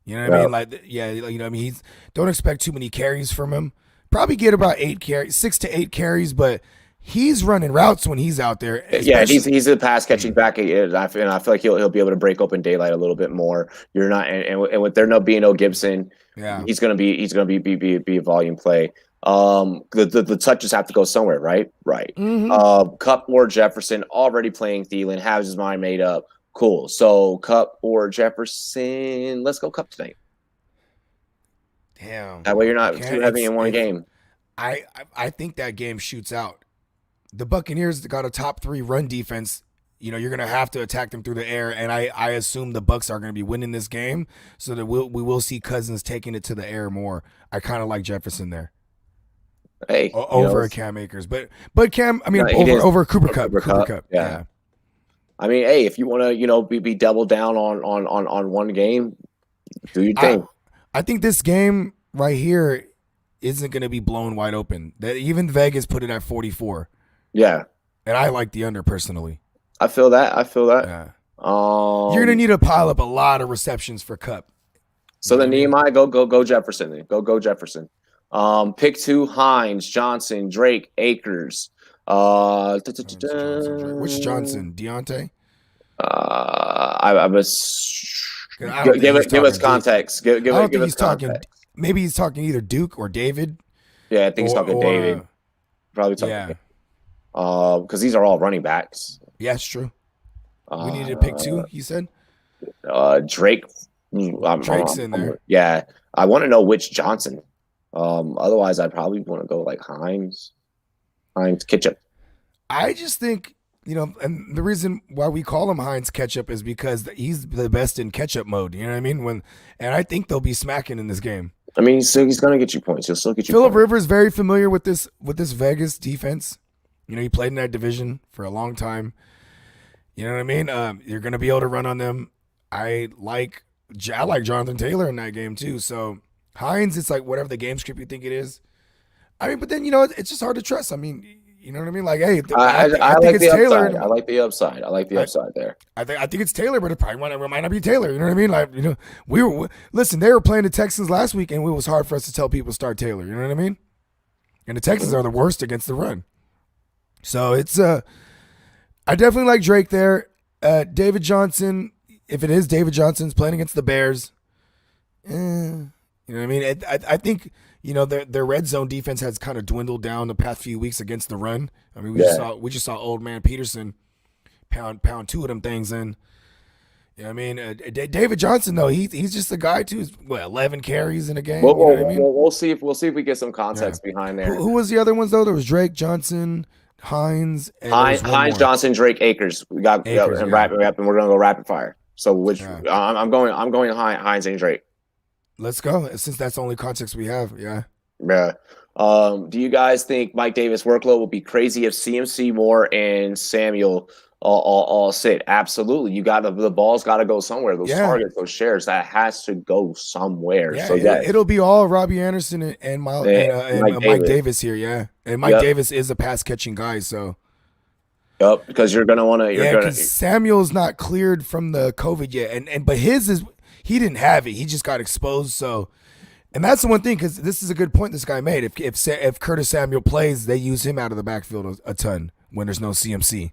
You know what I mean? Like, he's don't expect too many carries from him. Probably get about 6 to 8 carries, but he's running routes when he's out there. Yeah, he's a pass catching back, and I feel like he'll be able to break open daylight a little bit more. You're not, and with there no being no Gibson, he's gonna be a volume play. The touches have to go somewhere, right? Right. Cup or Jefferson already playing Thielen, has his mind made up. Cool. So Cup or Jefferson, let's go Cup tonight. Damn. That way you're not too heavy in one game. I think that game shoots out. The Buccaneers got a top 3 run defense. You know, you're going to have to attack them through the air, and I assume the Bucs are going to be winning this game, so that we will see Cousins taking it to the air more. I kind of like Jefferson there. Hey, over Cam Akers, but Cam, I mean, over Cooper Kupp. Yeah. I mean, hey, if you want to, be double down on one game, do your thing. I think this game right here isn't going to be blown wide open. That even Vegas put it at 44. Yeah, and I like the under personally. I feel that. Yeah. You're going to need to pile up a lot of receptions for Kupp. So then Nehemiah, go Jefferson. Then go Jefferson. Pick 2: Hines, Johnson, Drake, Akers. Which Johnson? Deontay? I was give us context. Give us context. Maybe he's talking either Duke or David. Yeah, I think he's talking David. Probably talking. Yeah. Because these are all running backs. Yeah, it's true. We need to pick 2. He said. Drake. Drake's in there. Yeah, I want to know which Johnson. Otherwise, I'd probably want to go like Hines Ketchup. I just think, and the reason why we call him Heinz Ketchup is because he's the best in ketchup mode. You know what I mean? And I think they'll be smacking in this game. I mean, so he's going to get you points. He'll still get you Phillip Rivers very familiar with this Vegas defense. He played in that division for a long time. You know what I mean? You're going to be able to run on them. I like Jonathan Taylor in that game too. So Hines, it's like whatever the game script you think it is. I mean, but then, it's just hard to trust. I mean, you know what I mean? Like, hey, I think it's Taylor. I like the upside. I like the upside there. I think it's Taylor, but it probably might not be Taylor. You know what I mean? Like, listen, they were playing the Texans last week, and it was hard for us to tell people to start Taylor. You know what I mean? And the Texans are the worst against the run. So it's I definitely like Drake there. David Johnson, if it is David Johnson's playing against the Bears, you know what I mean? I think, their red zone defense has kind of dwindled down the past few weeks against the run. I mean, we just saw old man Peterson pound 2 of them things in. You know what I mean? David Johnson though, he's just a guy too. 11 carries in a game. We'll see if we get some context behind there. Who was the other ones though? There was Drake, Johnson, Hines, Johnson, Drake, Akers. We got Akers, and rapid, and we're gonna go rapid fire. So which I'm going Hines and Drake. Let's go. Since that's the only context we have, yeah. Yeah. Do you guys think Mike Davis' workload will be crazy if CMC, Moore, and Samuel all sit? Absolutely. The ball's got to go somewhere. Those targets, those shares, that has to go somewhere. Yeah, so it'll be all Robbie Anderson and Mike Davis here. Yeah, and Mike Davis is a pass catching guy, so. Yep, because you're gonna want to. Because Samuel's not cleared from the COVID yet, but his is. He didn't have it. He just got exposed. So, and that's the one thing, because this is a good point this guy made. If Curtis Samuel plays, they use him out of the backfield a ton when there's no CMC.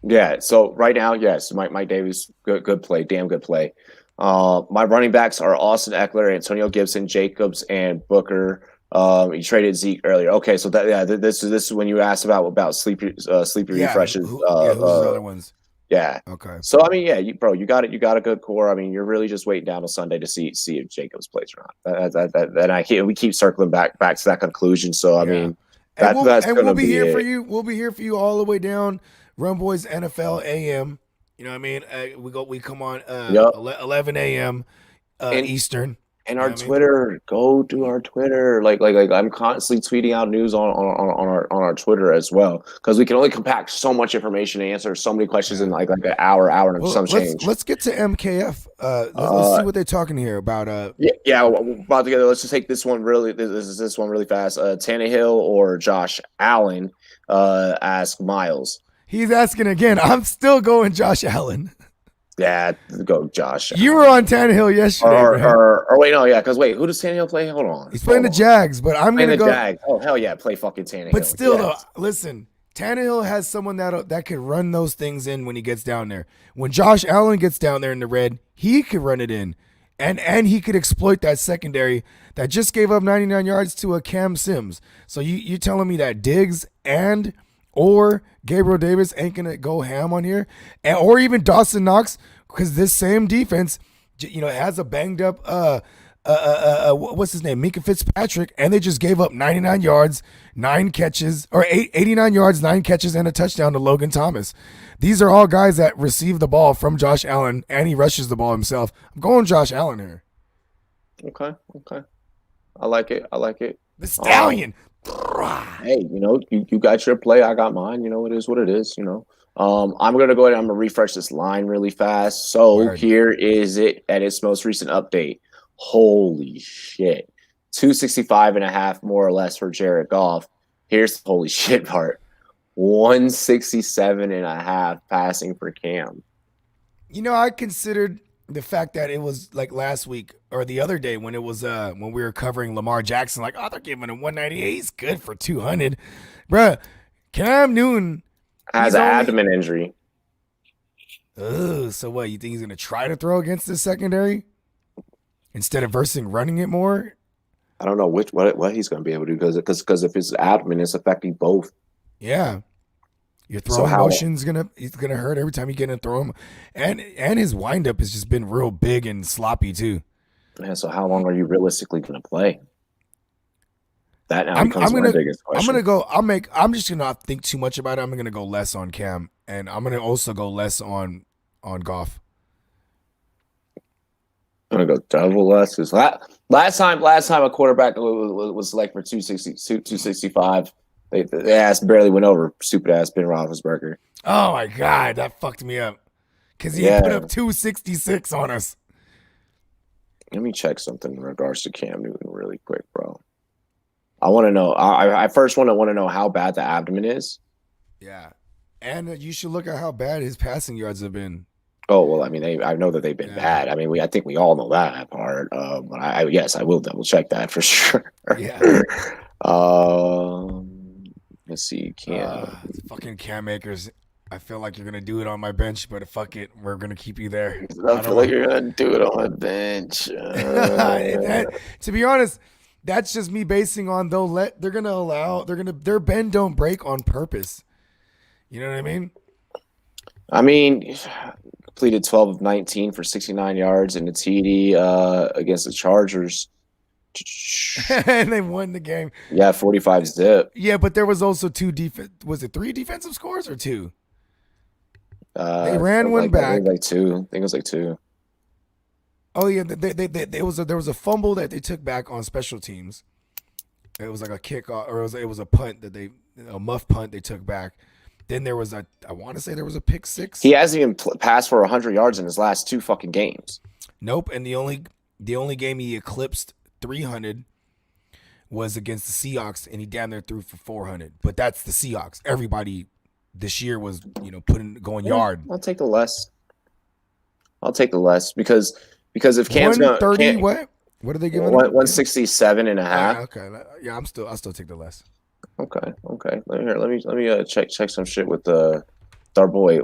Yeah. So right now, yes, Mike Davis, good play, damn good play. My running backs are Austin Eckler, Antonio Gibson, Jacobs, and Booker. You traded Zeke earlier. Okay, so this is when you asked about sleepy refreshes. Who's the other ones? Yeah. Okay. So I mean, yeah, you got a good core. I mean, you're really just waiting down to Sunday to see if Jacobs plays or not. We keep circling back to that conclusion. So I mean, that's gonna we'll be here it. for you. We'll be here for you all the way down. Rumboyz NFL AM. You know what I mean? We come on 11 a.m. Eastern. And our Twitter, go to our Twitter. Like I'm constantly tweeting out news on our Twitter as well, because we can only compact so much information and answer so many questions in like an hour and some change. Let's get to MKF. Let's see what they're talking here about. About to get. Let's just take this one really. This one really fast. Tannehill or Josh Allen? Ask Miles. He's asking again. I'm still going Josh Allen. Yeah, go Josh. You were on Tannehill yesterday. Or wait, no, yeah, because wait, who does Tannehill play? Hold on. He's playing the Jags, but I'm going to go. Jags. Oh, hell yeah, play fucking Tannehill. But still, though, listen, Tannehill has someone that could run those things in when he gets down there. When Josh Allen gets down there in the red, he could run it in. And he could exploit that secondary that just gave up 99 yards to a Cam Sims. So you telling me that Diggs or Gabriel Davis ain't going to go ham on here? Or even Dawson Knox, because this same defense, has a banged up, what's his name, Minka Fitzpatrick, and they just gave up 99 yards, 9 catches, or 89 yards, 9 catches, and a touchdown to Logan Thomas. These are all guys that receive the ball from Josh Allen, and he rushes the ball himself. I'm going Josh Allen here. Okay. I like it. The Stallion. Hey, you got your play, I got mine. It is what it is. I'm gonna go ahead. I'm gonna refresh this line really fast. So here is it at its most recent update. Holy shit, 265.5 more or less for Jared Goff. Here's the holy shit part: 167.5 passing for Cam. I considered the fact that it was like last week or the other day when it was when we were covering Lamar Jackson, like, they're giving him 198. He's good for 200, bruh. Cam Newton has an abdomen injury. Oh, so what? You think he's gonna try to throw against the secondary instead of running it more? I don't know what he's gonna be able to do because if his abdomen is affecting both. Yeah. Your throwing motion's gonna hurt every time you get in and throw him, and his windup has just been real big and sloppy too. Yeah, so how long are you realistically gonna play? That now becomes my biggest question. I'm just gonna not think too much about it. I'm gonna go less on Cam, and I'm gonna also go less on Goff. I'm gonna go double less because last time a quarterback was selected for 265. The ass barely went over stupid ass Ben Roethlisberger. Oh my god, that fucked me up. Because he put up 266 on us. Let me check something in regards to Cam Newton really quick, bro. I want to know. I first want to know how bad the abdomen is. Yeah, and you should look at how bad his passing yards have been. Oh well, I mean, I know that they've been bad. I mean, I think we all know that part. But I will double check that for sure. Yeah. Let's see, Cam. Fucking Cam Akers. I feel like you're gonna do it on my bench, but fuck it, we're gonna keep you there. I feel like you're gonna do it on my bench. To be honest, that's just me basing on their bend don't break on purpose. You know what I mean? I mean, completed 12 of 19 for 69 yards and a TD against the Chargers. And they won the game. Yeah, 45 zip. Yeah, but there was also was it 3 defensive scores or 2? They ran one back. I think it was like 2. Oh yeah, there was a fumble that they took back on special teams. It was like a kickoff, or it was a punt a muff punt they took back. Then there was I want to say there was a pick 6. He hasn't even passed for 100 yards in his last 2 fucking games. Nope, and the only game he eclipsed 300 was against the Seahawks, and he damn near threw for 400. But that's the Seahawks. Everybody this year was going yard. I'll take the less. Because if Cam's 130, what are they giving? 167.5. Okay, yeah, I'll still take the less. Okay. Let me check some shit with our boy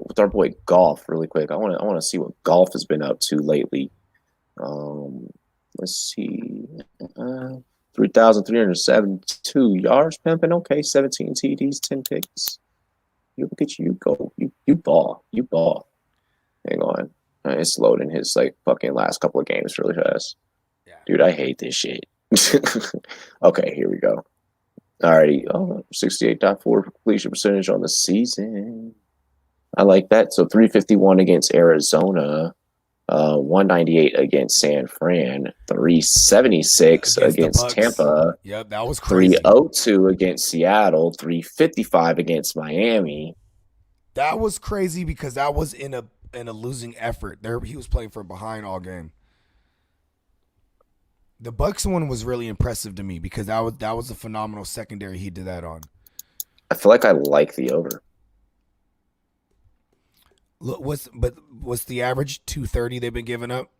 Golf really quick. I want to see what Golf has been up to lately. Let's see. 3,372 yards pimping. Okay, 17 TDs, 10 picks. You look at you go. You ball. You ball. Hang on. It's loading his like fucking last couple of games really fast. Yeah. Dude, I hate this shit. Okay, here we go. Alrighty. 68.4 completion percentage on the season. I like that. So 351 against Arizona. 198 against San Fran, 376 against Tampa. Yep, that was crazy. 302 against Seattle, 355 against Miami. That was crazy because that was in a losing effort. There, he was playing from behind all game. The Bucks one was really impressive to me because that was a phenomenal secondary he did that on. I feel like I like the over. Look, what's the average? 230 they've been giving up.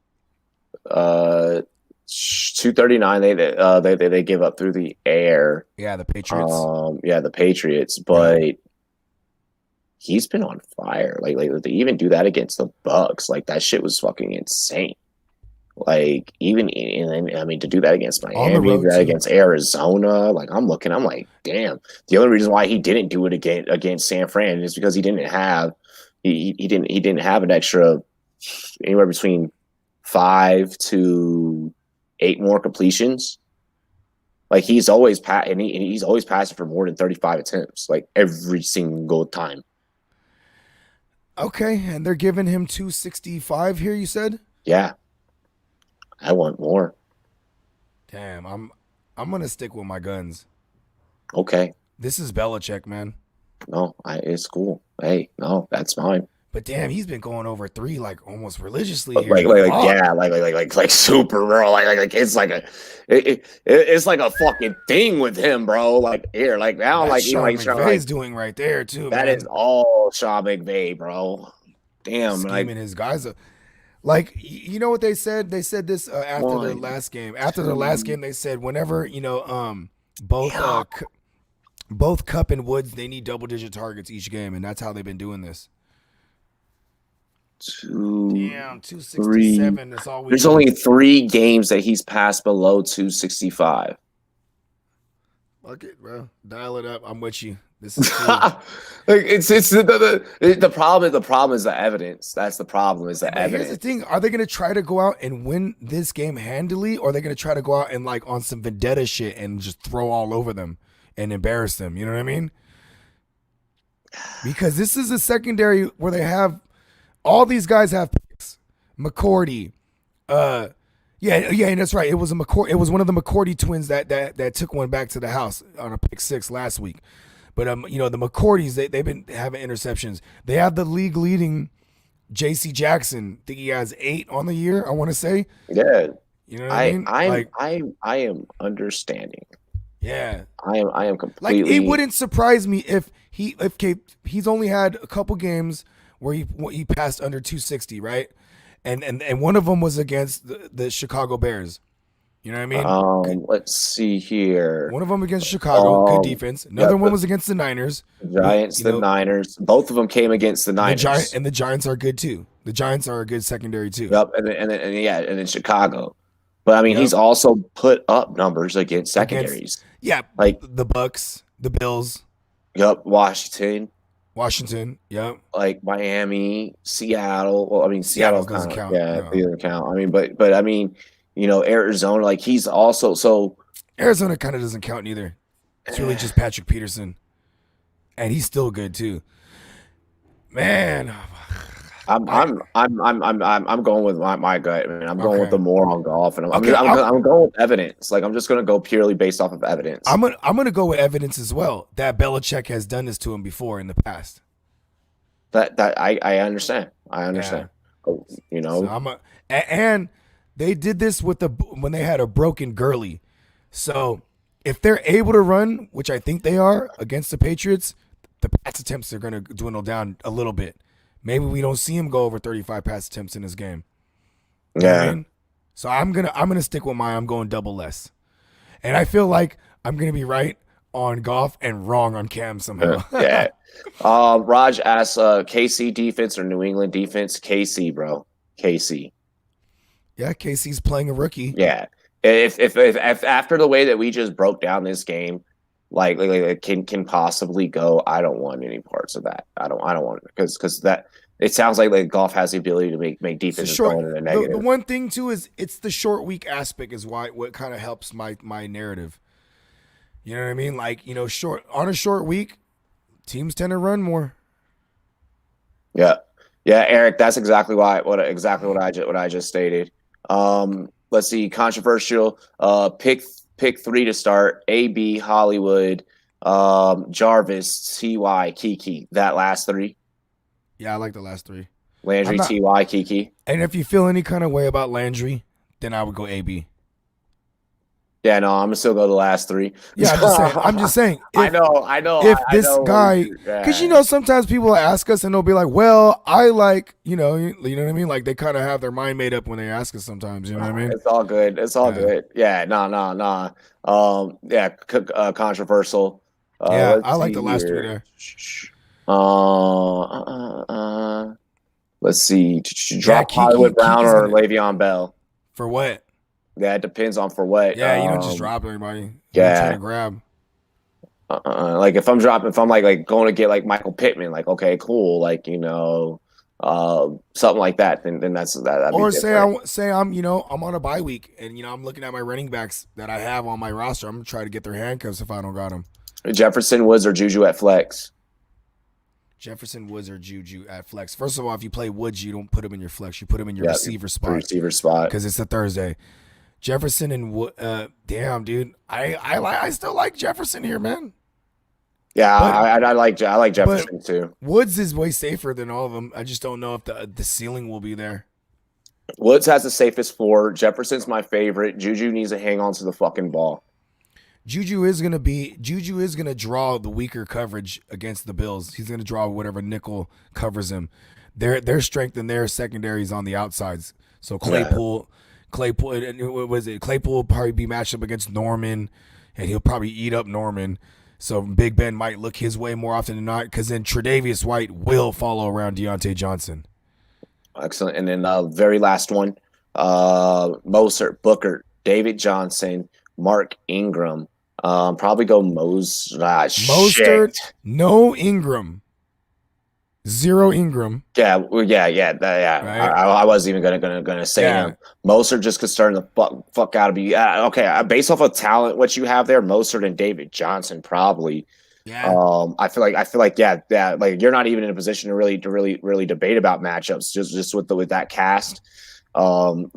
239 they give up through the air. Yeah, the Patriots. The Patriots, but he's been on fire. Like they even do that against the Bucks. Like that shit was fucking insane. Like even to do that against Miami, do that against Arizona. Like I'm like, damn. The only reason why he didn't do it against San Fran is because he didn't have. He didn't have an extra anywhere between 5 to 8 more completions. Like he's always he's always passing for more than 35 attempts, like every single time. Okay, and they're giving him 265 here. You said? Yeah, I want more. Damn, I'm gonna stick with my guns. Okay, this is Belichick, man. No, it's cool. Hey, no, that's fine. But damn, he's been going over 3 like almost religiously. Like super, bro. Like it's like it's like a fucking thing with him, bro. Like here, like now, that's like Sean McVay's doing right there too. That is all Sean McVay, bro. Damn, scheming his guys. Like you know what they said? They said this after their last game. After their last game, they said whenever both Kupp and Woods, they need double-digit targets each game, and that's how they've been doing this. 267. That's all. There's only 3 games that he's passed below 265. Fuck it, bro. Dial it up. I'm with you. This is cool. Like the problem is the evidence. That's the problem is the evidence. Here's the thing: are they going to try to go out and win this game handily, or are they going to try to go out and like on some vendetta shit and just throw all over them? And embarrass them, you know what I mean? Because this is a secondary where they have all these guys have picks. McCourty, yeah, that's right. It was one of the McCourty twins that took one back to the house on a pick 6 last week. But the McCourtys they've been having interceptions. They have the league leading J.C. Jackson. I think he has 8 on the year. I want to say. Yeah, you know what I mean? I am understanding. Yeah, I am completely. Like it wouldn't surprise me if he's only had a couple games where he passed under 260, right? And one of them was against the Chicago Bears. You know what I mean? Let's see here. One of them against Chicago, good defense. Another one was against the Niners. The Giants, Niners. Both of them came against the Niners. The Giants are good too. The Giants are a good secondary too. Yep, and then Chicago. But I mean, he's also put up numbers against secondaries. Like the Bucks, the Bills. Yep, Washington. Yep. Like Miami, Seattle. Well, I mean, Seattle doesn't count. Yeah, it doesn't count. I mean, but I mean, Arizona. Like he's also so. Arizona kind of doesn't count either. It's really just Patrick Peterson, and he's still good too. Man. I'm going with my gut, man. I'm going with the more on golf, and I'm going with evidence. Like I'm just gonna go purely based off of evidence. I'm gonna go with evidence as well that Belichick has done this to him before in the past. That I understand. Yeah. So and they did this when they had a broken Gurley. So if they're able to run, which I think they are against the Patriots, the pass attempts are gonna dwindle down a little bit. Maybe we don't see him go over 35 pass attempts in this game. You know what I mean? So I'm gonna stick with I'm going double less. And I feel like I'm gonna be right on Goff and wrong on Cam somehow. Yeah. Raj asks KC defense or New England defense? KC, bro. KC. Yeah, Casey's playing a rookie. Yeah. If after the way that we just broke down this game, like it can possibly go, I don't want any parts of that. I don't want it because that it sounds like golf has the ability to make defenses going in a negative. The one thing too is it's the short week aspect is what kind of helps my narrative. You know what I mean? Like, you know, on a short week, teams tend to run more. Yeah, Eric, that's exactly what I just stated. Let's see, controversial. Pick 3 to start. AB, Hollywood, Jarvis, TY, Kiki. That last 3. Yeah, I like the last 3. Landry, TY, Kiki. And if you feel any kind of way about Landry, then I would go AB. Yeah, no, I'm gonna still go the last 3. Yeah, I'm just saying. I know. If this guy, because you know, sometimes people ask us and they'll be like, "Well, I like," you know what I mean. Like they kind of have their mind made up when they ask us. Sometimes, you know what I mean. It's all good. Good. Yeah, no. Controversial. Yeah, I like the last 3 there. Let's see. Drop Hollywood Brown or Le'Veon Bell. For what? Yeah, it depends on for what. Yeah, you don't just drop everybody. Yeah, trying to grab. Like if I'm like going to get like Michael Pittman, like okay, cool, like you know, something like that. Then that's that. Or say I'm you know I'm on a bye week and you know I'm looking at my running backs that I have on my roster. I'm gonna try to get their handcuffs if I don't got them. Jefferson, Woods, or Juju at flex. Jefferson, Woods, or Juju at flex. First of all, if you play Woods, you don't put him in your flex. You put him in your receiver spot because it's a Thursday. Jefferson and damn, dude, I still like Jefferson here, man. Yeah, I like Jefferson too. Woods is way safer than all of them. I just don't know if the ceiling will be there. Woods has the safest floor. Jefferson's my favorite. Juju needs to hang on to the fucking ball. Juju is gonna draw the weaker coverage against the Bills. He's gonna draw whatever nickel covers him. Their strength in their secondary is on the outsides. So Claypool will probably be matched up against Norman, and he'll probably eat up Norman. So Big Ben might look his way more often than not, because then Tre'Davious White will follow around Deontay Johnson. Excellent. And then very last one, Mostert, Booker, David Johnson, Mark Ingram. Probably go Mostert. No Ingram. 0 Ingram. Yeah. Right? I wasn't even gonna say him. Mostert just concerned the fuck out of me. Okay. Based off of talent, what you have there, Mostert and David Johnson probably. Yeah. I feel like like you're not even in a position to really debate about matchups just with that cast of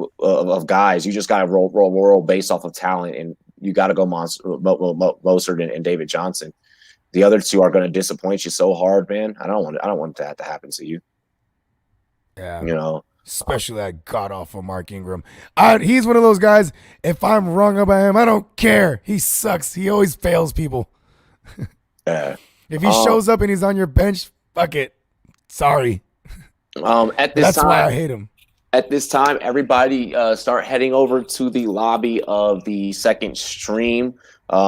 guys. You just got to roll based off of talent, and you got to go Mostert and David Johnson. The other 2 are going to disappoint you so hard, man. I don't want that to happen to you. Yeah. You know, especially that god awful Mark Ingram. He's one of those guys. If I'm wrong about him, I don't care. He sucks. He always fails people. Yeah. If he shows up and he's on your bench, fuck it. Sorry. That's why I hate him. At this time, everybody start heading over to the lobby of the second stream.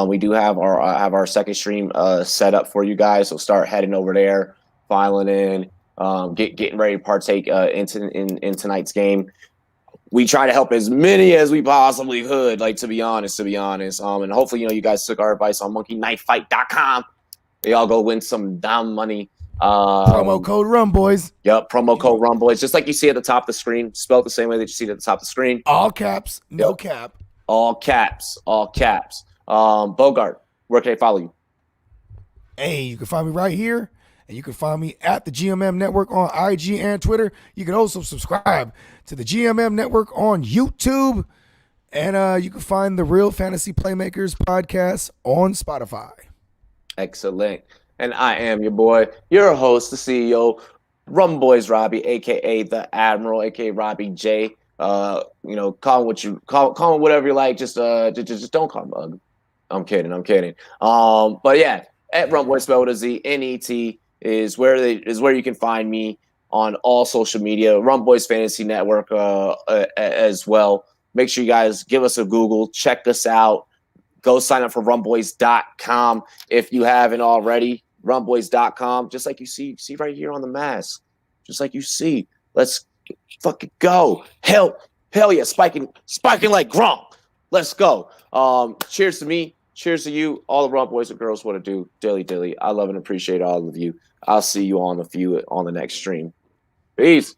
We do have our second stream set up for you guys, so start heading over there, filing in, getting ready to partake in tonight's game. We try to help as many as we possibly could, like to be honest. And hopefully, you guys took our advice on monkeyknifefight.com. They all go win some down money. Promo code Rumboyz. Yep, promo code Rumboyz. Just like you see at the top of the screen. Spelled the same way that you see it at the top of the screen. All caps, no cap. All caps. Bogard, where can they follow you? Hey, you can find me right here, and you can find me at the GMM Network on IG and Twitter. You can also subscribe to the GMM Network on YouTube, and you can find the Real Fantasy Playmakers podcast on Spotify. Excellent. And I am your boy, your host, the CEO, Rumboyz Robbie, aka the Admiral, aka Robbie J. Call him call him whatever you like. Just don't call him Ugg. I'm kidding. But yeah, at Rumboyz spelled with a Z, NET is where you can find me on all social media. Rumboyz Fantasy Network as well. Make sure you guys give us a Google, check us out. Go sign up for rumboyz.com if you haven't already. Rumboyz.com, just like you see right here on the mask. Just like you see. Let's fucking go. Help Hell yeah, spiking like Gronk. Let's go. Cheers to me. Cheers to you. All the Rump boys and girls want to do. Dilly. I love and appreciate all of you. I'll see you on the next stream. Peace.